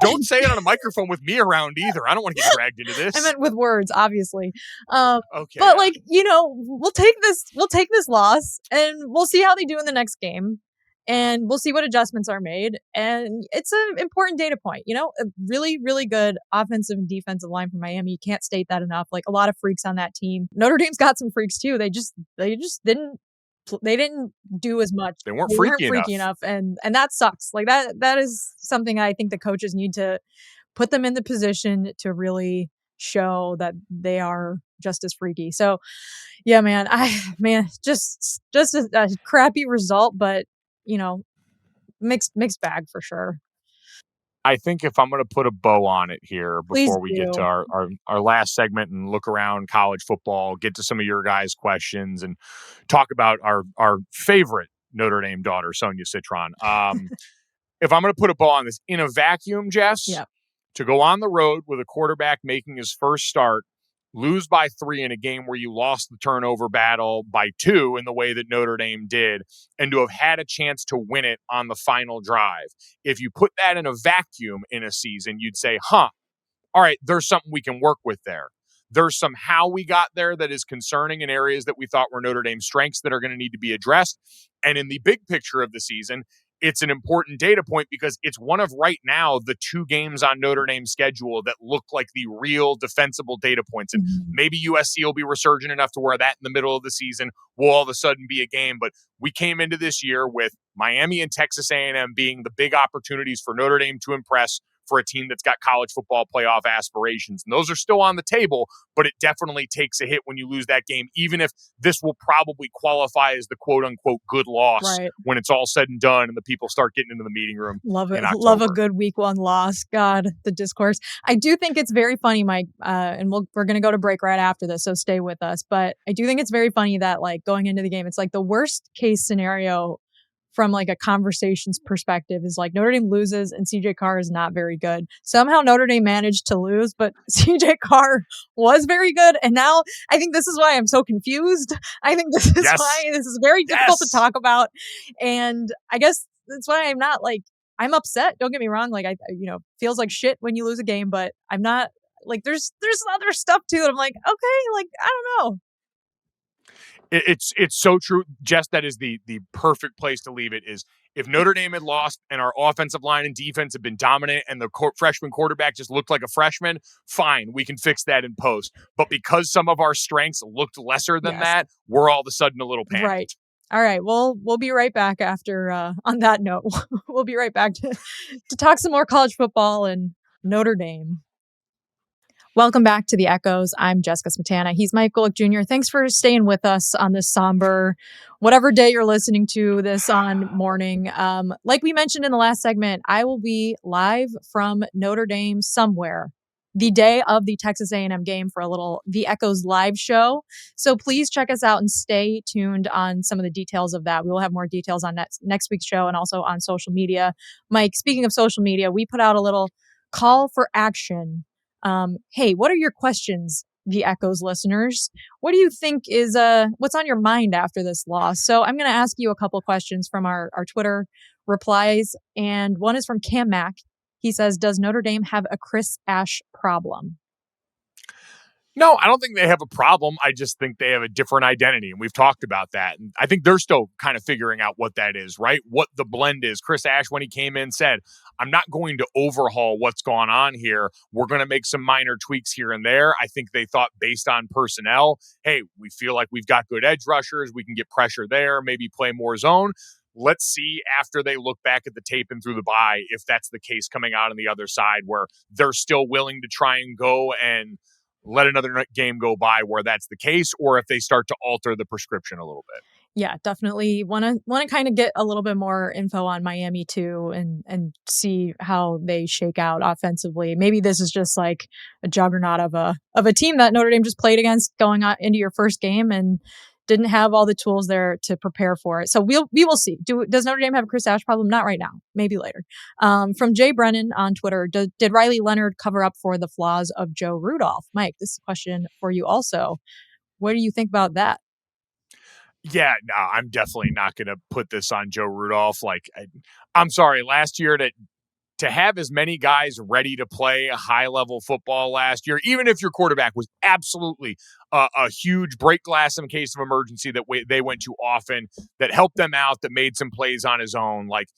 Don't say it on a microphone with me around either. I don't want to get dragged into this. I meant with words, obviously. Okay. But we'll take this loss and we'll see how they do in the next game. And we'll see what adjustments are made. And it's an important data point, a really, really good offensive and defensive line for Miami. You can't state that enough. Like a lot of freaks on that team. Notre Dame's got some freaks too. They just didn't do as much. They weren't freaky enough. And that sucks. Like that is something I think the coaches need to put them in the position to really show that they are just as freaky. So yeah, just a crappy result, but mixed bag for sure. I think if I'm going to put a bow on it here before Please we get to our last segment and look around college football, get to some of your guys' questions and talk about our favorite Notre Dame daughter, Sonia Citron. If I'm going to put a bow on this in a vacuum, Jess, to go on the road with a quarterback making his first start, lose by 3 in a game where you lost the turnover battle by 2 in the way that Notre Dame did, and to have had a chance to win it on the final drive. If you put that in a vacuum in a season, you'd say, all right, there's something we can work with there. There's some how we got there that is concerning in areas that we thought were Notre Dame's strengths that are going to need to be addressed. And in the big picture of the season, it's an important data point because it's one of right now the 2 games on Notre Dame's schedule that look like the real defensible data points. And maybe USC will be resurgent enough to where that in the middle of the season will all of a sudden be a game. But we came into this year with Miami and Texas A&M being the big opportunities for Notre Dame to impress for a team that's got college football playoff aspirations. And those are still on the table, but it definitely takes a hit when you lose that game, even if this will probably qualify as the quote-unquote good loss when it's all said and done and the people start getting into the meeting room. Love it. Love a good week 1 loss. God, the discourse. I do think it's very funny, Mike, and we're going to go to break right after this, so stay with us. But I do think it's very funny that like going into the game, it's like the worst case scenario from like a conversations perspective is like Notre Dame loses and CJ Carr is not very good. Somehow Notre Dame managed to lose, but CJ Carr was very good. And now I think this is why I'm so confused. I think this is why this is very difficult to talk about. And I guess that's why I'm not like, I'm upset. Don't get me wrong. Like feels like shit when you lose a game, but I'm not like, there's other stuff too. I'm like, okay, like, I don't know. It's so true, Jess. That is the perfect place to leave it. Is if Notre Dame had lost and our offensive line and defense had been dominant and the freshman quarterback just looked like a freshman, fine, we can fix that in post. But because some of our strengths looked lesser than that, we're all of a sudden a little panicked. Right. All right. Well, we'll be right back after. On that note, we'll be right back to talk some more college football and Notre Dame. Welcome back to The Echoes. I'm Jessica Smetana. He's Mike Golic Jr. Thanks for staying with us on this somber, whatever day you're listening to this on morning. Like we mentioned in the last segment, I will be live from Notre Dame somewhere the day of the Texas A&M game for a little The Echoes live show. So please check us out and stay tuned on some of the details of that. We will have more details on next week's show and also on social media. Mike, speaking of social media, we put out a little call for action. Hey, what are your questions, The Echoes listeners? What do you think is what's on your mind after this loss? So I'm going to ask you a couple questions from our Twitter replies, and one is from Cam Mack. He says, does Notre Dame have a Chris Ash problem? No, I don't think they have a problem. I just think they have a different identity, and we've talked about that. And I think they're still kind of figuring out what that is, right? What the blend is. Chris Ash, when he came in, said, I'm not going to overhaul what's going on here. We're going to make some minor tweaks here and there. I think they thought based on personnel, hey, we feel like we've got good edge rushers. We can get pressure there, maybe play more zone. Let's see after they look back at the tape and through the bye if that's the case coming out on the other side where they're still willing to try and go and let another game go by where that's the case, or if they start to alter the prescription a little bit. Yeah, definitely want to kind of get a little bit more info on Miami too, and see how they shake out offensively. Maybe this is just like a juggernaut of a team that Notre Dame just played against going on into your first game and didn't have all the tools there to prepare for it. So we will see. Does Notre Dame have a Chris Ash problem? Not right now. Maybe later. From Jay Brennan on Twitter, did Riley Leonard cover up for the flaws of Joe Rudolph? Mike, this is a question for you also. What do you think about that? Yeah, no, I'm definitely not going to put this on Joe Rudolph. Like, I'm sorry, last year to have as many guys ready to play high level football last year, even if your quarterback was absolutely a huge break glass in case of emergency that they went to often, that helped them out, that made some plays on his own, like,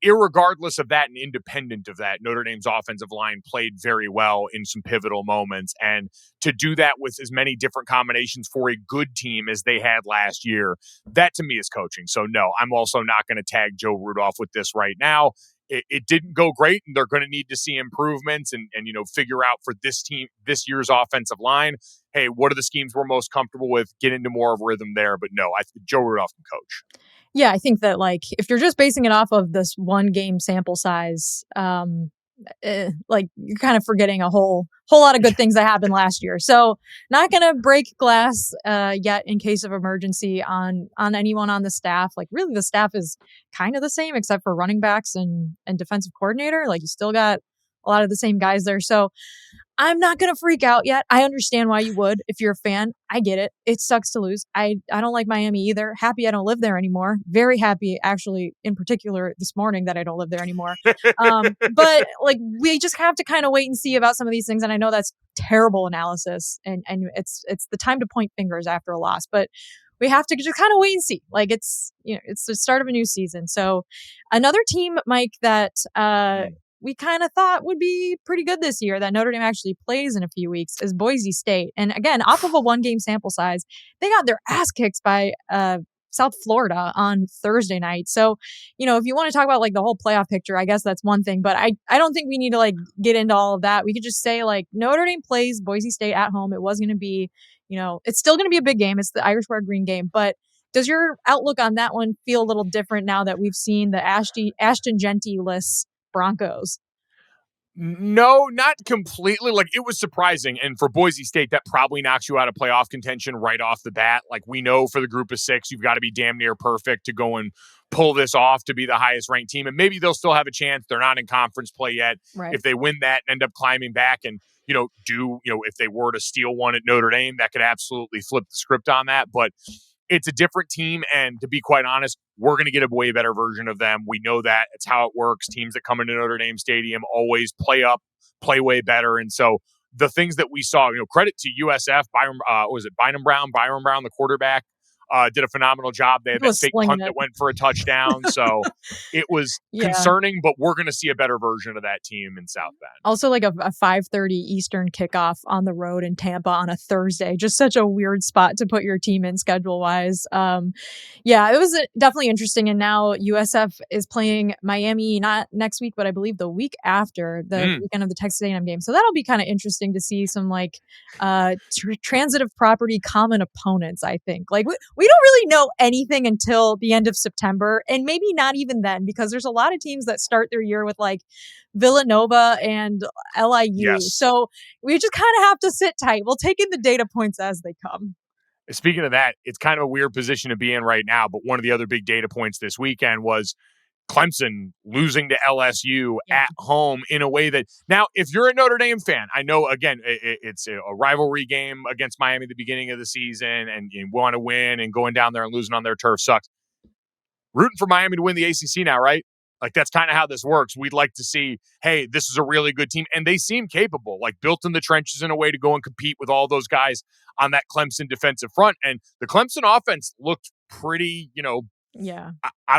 irregardless of that and independent of that, Notre Dame's offensive line played very well in some pivotal moments. And to do that with as many different combinations for a good team as they had last year, that to me is coaching. So no, I'm also not going to tag Joe Rudolph with this right now. It didn't go great, and they're going to need to see improvements and figure out for this team, this year's offensive line, hey, what are the schemes we're most comfortable with? Get into more of rhythm there. But no, I think Joe Rudolph can coach. Yeah, I think that like if you're just basing it off of this one game sample size, like you're kind of forgetting a whole lot of good things that happened last year. So not gonna break glass yet in case of emergency on anyone on the staff. Like really, the staff is kind of the same except for running backs and defensive coordinator. Like you still got a lot of the same guys there. So I'm not going to freak out yet. I understand why you would if you're a fan. I get it. It sucks to lose. I don't like Miami either. Happy I don't live there anymore. Very happy, actually, in particular this morning that I don't live there anymore. But like we just have to kind of wait and see about some of these things. And I know that's terrible analysis, and it's the time to point fingers after a loss, but we have to just kind of wait and see. Like it's it's the start of a new season. So another team, Mike, that we kind of thought would be pretty good this year that Notre Dame actually plays in a few weeks is Boise State. And again, off of a one game sample size, they got their ass kicked by South Florida on Thursday night. So, if you want to talk about like the whole playoff picture, I guess that's one thing, but I don't think we need to like get into all of that. We could just say like Notre Dame plays Boise State at home. It was going to be, it's still going to be a big game. It's the Irish Wear Green game, but does your outlook on that one feel a little different now that we've seen the Ashton Genty-less Broncos? No, not completely. Like, it was surprising. And for Boise State, that probably knocks you out of playoff contention right off the bat. Like, we know for the group of six, you've got to be damn near perfect to go and pull this off to be the highest ranked team. And maybe they'll still have a chance. They're not in conference play yet. Right. If they win that and end up climbing back and, if they were to steal one at Notre Dame, that could absolutely flip the script on that. But it's a different team. And to be quite honest, we're going to get a way better version of them. We know that. It's how it works. Teams that come into Notre Dame Stadium always play up, play way better. And so the things that we saw, credit to USF, Byron Brown, the quarterback, did a phenomenal job. They had that fake punt that went for a touchdown. So it was concerning, but we're going to see a better version of that team in South Bend. Also like a 5:30 Eastern kickoff on the road in Tampa on a Thursday. Just such a weird spot to put your team in schedule-wise. It was definitely interesting. And now USF is playing Miami, not next week, but I believe the week after the weekend of the Texas A&M game. So that'll be kind of interesting to see some like transitive property common opponents, I think. Like we don't really know anything until the end of September, and maybe not even then, because there's a lot of teams that start their year with like Villanova and LIU. Yes. So we just kind of have to sit tight. We'll take in the data points as they come. Speaking of that, it's kind of a weird position to be in right now, but one of the other big data points this weekend was Clemson losing to LSU at home in a way that now, if you're a Notre Dame fan, I know, again, it's a rivalry game against Miami at the beginning of the season and you want to win, and going down there and losing on their turf sucks. Rooting for Miami to win the ACC now, right? Like, that's kind of how this works. We'd like to see, hey, this is a really good team. And they seem capable, like built in the trenches in a way to go and compete with all those guys on that Clemson defensive front. And the Clemson offense looked pretty, Yeah.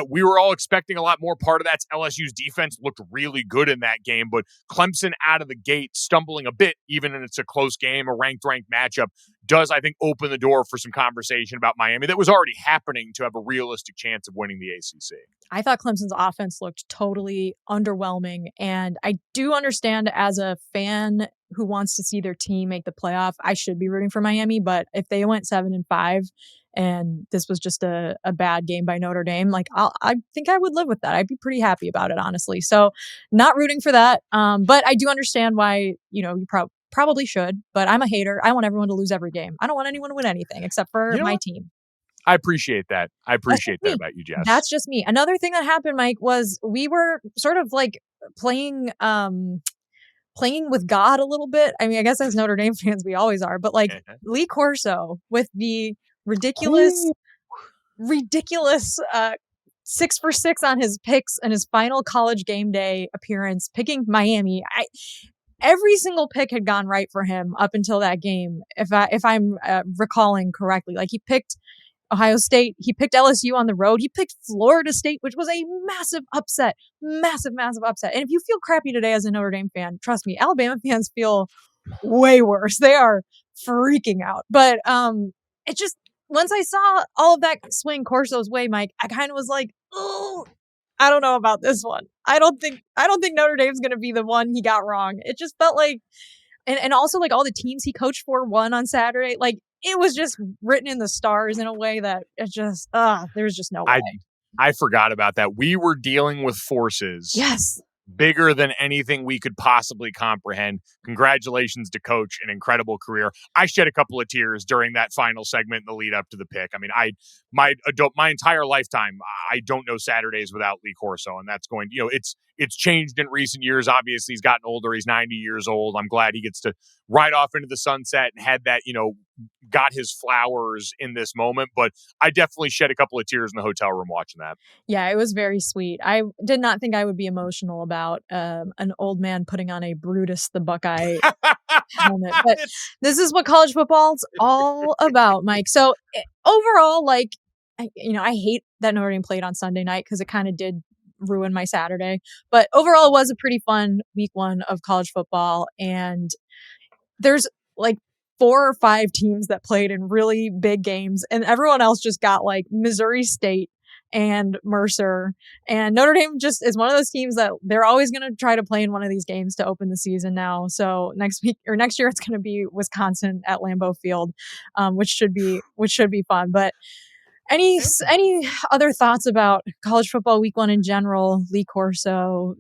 we were all expecting a lot more. Part of that's LSU's defense looked really good in that game, but Clemson out of the gate stumbling a bit, even if it's a close game, a ranked matchup, does, I think, open the door for some conversation about Miami that was already happening to have a realistic chance of winning the ACC. I thought Clemson's offense looked totally underwhelming, and I do understand as a fan who wants to see their team make the playoff, I should be rooting for Miami, but if they went 7-5 and this was just a bad game by Notre Dame, like I think I would live with that. I'd be pretty happy about it, honestly. So not rooting for that. But I do understand why, you probably should, but I'm a hater. I want everyone to lose every game. I don't want anyone to win anything except for my team. I appreciate that. I appreciate that about you, Jess. That's just me. Another thing that happened, Mike, was we were sort of like playing with God a little bit. I mean, I guess as Notre Dame fans, we always are, but like Lee Corso with the ridiculous 6 for 6 on his picks and his final College Game Day appearance, picking Miami. Every single pick had gone right for him up until that game. If I'm recalling correctly, like he picked Ohio State, he picked LSU on the road, he picked Florida State, which was a massive upset. And if you feel crappy today as a Notre Dame fan, trust me, Alabama fans feel way worse. They are freaking out. But it just, once I saw all of that swing Corso's way, Mike, I kind of was like, oh, I don't know about this one. I don't think Notre Dame's going to be the one he got wrong. It just felt like, and also like all the teams he coached for won on Saturday. Like, it was just written in the stars in a way that it just, there's just no way. I forgot about that. We were dealing with forces. Yes. Bigger than anything we could possibly comprehend. Congratulations to Coach, an incredible career. I shed a couple of tears during that final segment in the lead up to the pick. I mean, my entire lifetime, I don't know Saturdays without Lee Corso, and that's going, it's changed in recent years. Obviously, he's gotten older. He's 90 years old. I'm glad he gets to ride off into the sunset and had that, got his flowers in this moment. But I definitely shed a couple of tears in the hotel room watching that. Yeah, it was very sweet. I did not think I would be emotional about an old man putting on a Brutus the Buckeye helmet. But this is what college football's all about, Mike. So overall, like, I hate that Notre Dame played on Sunday night because it kind of did ruin my Saturday. But overall, it was a pretty fun week 1 of college football. And there's like 4 or 5 teams that played in really big games, and everyone else just got like Missouri State and Mercer. And Notre Dame just is one of those teams that they're always going to try to play in one of these games to open the season now. So next year, it's going to be Wisconsin at Lambeau Field, which should be fun. But any other thoughts about college football week 1 in general? Lee Corso,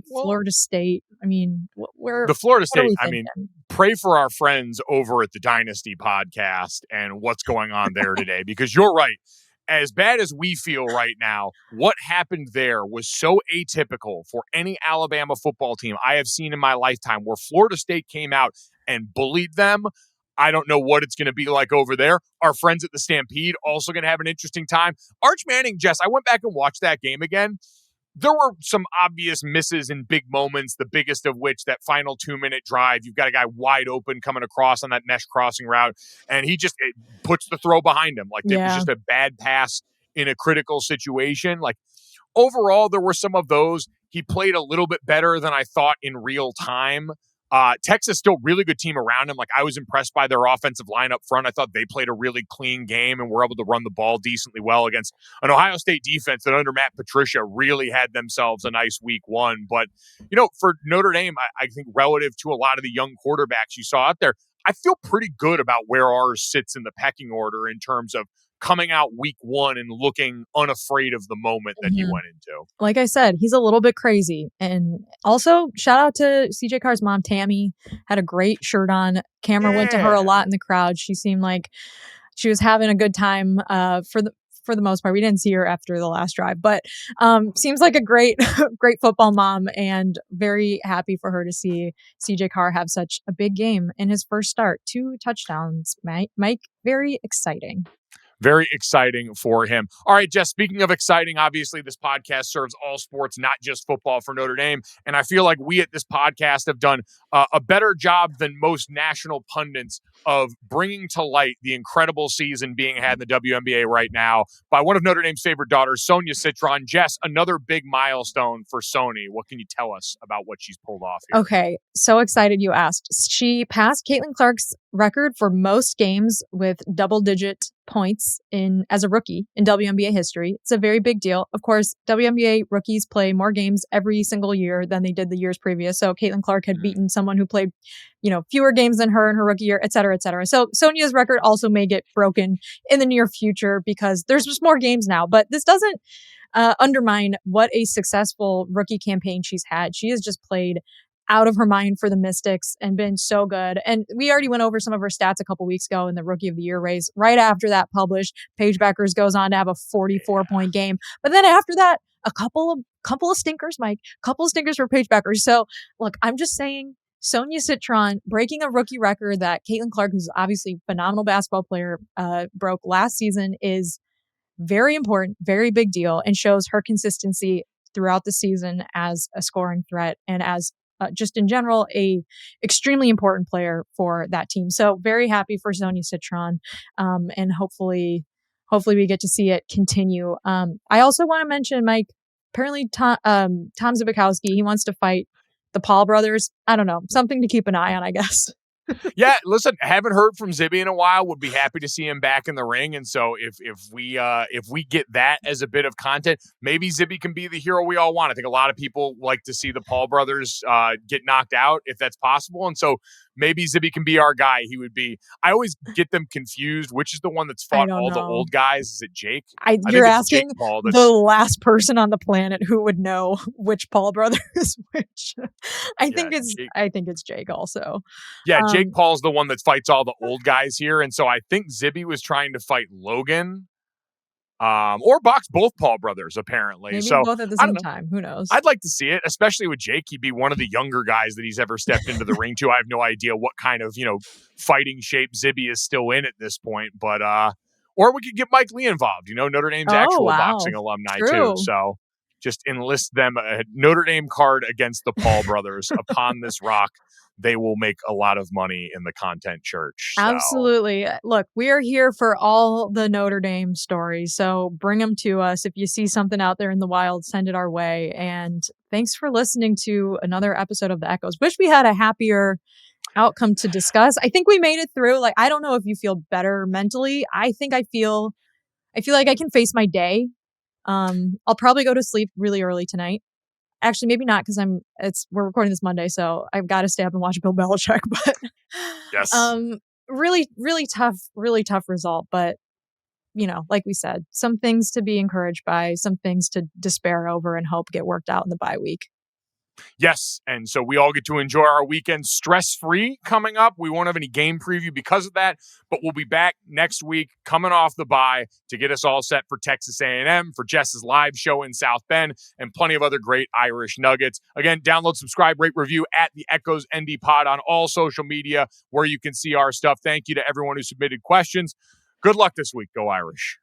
Florida State. I mean, the Florida State. I mean, pray for our friends over at the Dynasty podcast and what's going on there today, because you're right. As bad as we feel right now, what happened there was so atypical for any Alabama football team I have seen in my lifetime, where Florida State came out and bullied them. I don't know what it's going to be like over there. Our friends at the Stampede also going to have an interesting time. Arch Manning, Jess, I went back and watched that game again. There were some obvious misses in big moments, the biggest of which that final 2-minute drive. You've got a guy wide open coming across on that mesh crossing route, and he just puts the throw behind him. Like, it was just a bad pass in a critical situation. Like, overall, there were some of those. He played a little bit better than I thought in real time. Texas, still really good team around him. Like, I was impressed by their offensive line up front. I thought they played a really clean game and were able to run the ball decently well against an Ohio State defense that under Matt Patricia really had themselves a nice week 1. But, for Notre Dame, I think relative to a lot of the young quarterbacks you saw out there, I feel pretty good about where ours sits in the pecking order in terms of coming out week 1 and looking unafraid of the moment that he went into. Like I said, he's a little bit crazy. And also, shout out to CJ Carr's mom, Tammy, had a great shirt on. Camera went to her a lot in the crowd. She seemed like she was having a good time for the most part. We didn't see her after the last drive, but seems like a great football mom, and very happy for her to see CJ Carr have such a big game in his first start. 2 touchdowns, Mike. Very exciting. Very exciting for him. All right, Jess, speaking of exciting, obviously this podcast serves all sports, not just football for Notre Dame. And I feel like we at this podcast have done a better job than most national pundits of bringing to light the incredible season being had in the WNBA right now by one of Notre Dame's favorite daughters, Sonia Citron. Jess, another big milestone for Sony. What can you tell us about what she's pulled off here? Okay, so excited you asked. She passed Caitlin Clark's record for most games with double-digit points as a rookie in WNBA history. It's a very big deal. Of course, WNBA rookies play more games every single year than they did the years previous. So Caitlin Clark had beaten someone who played, fewer games than her in her rookie year, et cetera, et cetera. So Sonia's record also may get broken in the near future because there's just more games now. But this doesn't undermine what a successful rookie campaign she's had. She has just played out of her mind for the Mystics and been so good. And we already went over some of her stats a couple weeks ago in the Rookie of the Year race. Right after that published, Paige Beckers goes on to have a 44-point game. But then after that, a couple of stinkers, Mike. Couple of stinkers for Paige Beckers. So look, I'm just saying Sonia Citron breaking a rookie record that Caitlin Clark, who's obviously a phenomenal basketball player, broke last season is very important, very big deal, and shows her consistency throughout the season as a scoring threat and as just in general, a extremely important player for that team. So very happy for Sonia Citron. And hopefully we get to see it continue. I also want to mention, Mike, apparently Tom Zbikowski, he wants to fight the Paul brothers. I don't know, something to keep an eye on, I guess. Yeah, listen, haven't heard from Zibby in a while. Would be happy to see him back in the ring. And so if we get that as a bit of content, maybe Zibby can be the hero we all want. I think a lot of people like to see the Paul brothers get knocked out if that's possible. And so maybe Zibby can be our guy. He would be. I always get them confused. Which is the one that's fought all the old guys? Is it Jake? You're asking the last person on the planet who would know which Paul brother is which. I think it's Jake also. Yeah, Jake Paul's the one that fights all the old guys here. And so I think Zibby was trying to fight Logan or box both Paul brothers, apparently. Maybe so both at the same time. Who knows? I'd like to see it, especially with Jake. He'd be one of the younger guys that he's ever stepped into the ring to. I have no idea what kind of, fighting shape Zibby is still in at this point. But, or we could get Mike Lee involved, Notre Dame's actual boxing alumni too. So just enlist them, a Notre Dame card against the Paul brothers upon this rock. They will make a lot of money in the content church. So. Absolutely. Look, we are here for all the Notre Dame stories. So bring them to us. If you see something out there in the wild, send it our way. And thanks for listening to another episode of The Echoes. Wish we had a happier outcome to discuss. I think we made it through. Like, I don't know if you feel better mentally. I feel like I can face my day. I'll probably go to sleep really early tonight. Actually, maybe not because we're recording this Monday, so I've got to stay up and watch Bill Belichick. But yes, really tough result. But like we said, some things to be encouraged by, some things to despair over and hope get worked out in the bye week. Yes, and so we all get to enjoy our weekend stress-free coming up. We won't have any game preview because of that, but we'll be back next week coming off the bye to get us all set for Texas A&M, for Jess's live show in South Bend, and plenty of other great Irish nuggets. Again, download, subscribe, rate, review at the Echoes ND Pod on all social media where you can see our stuff. Thank you to everyone who submitted questions. Good luck this week. Go Irish.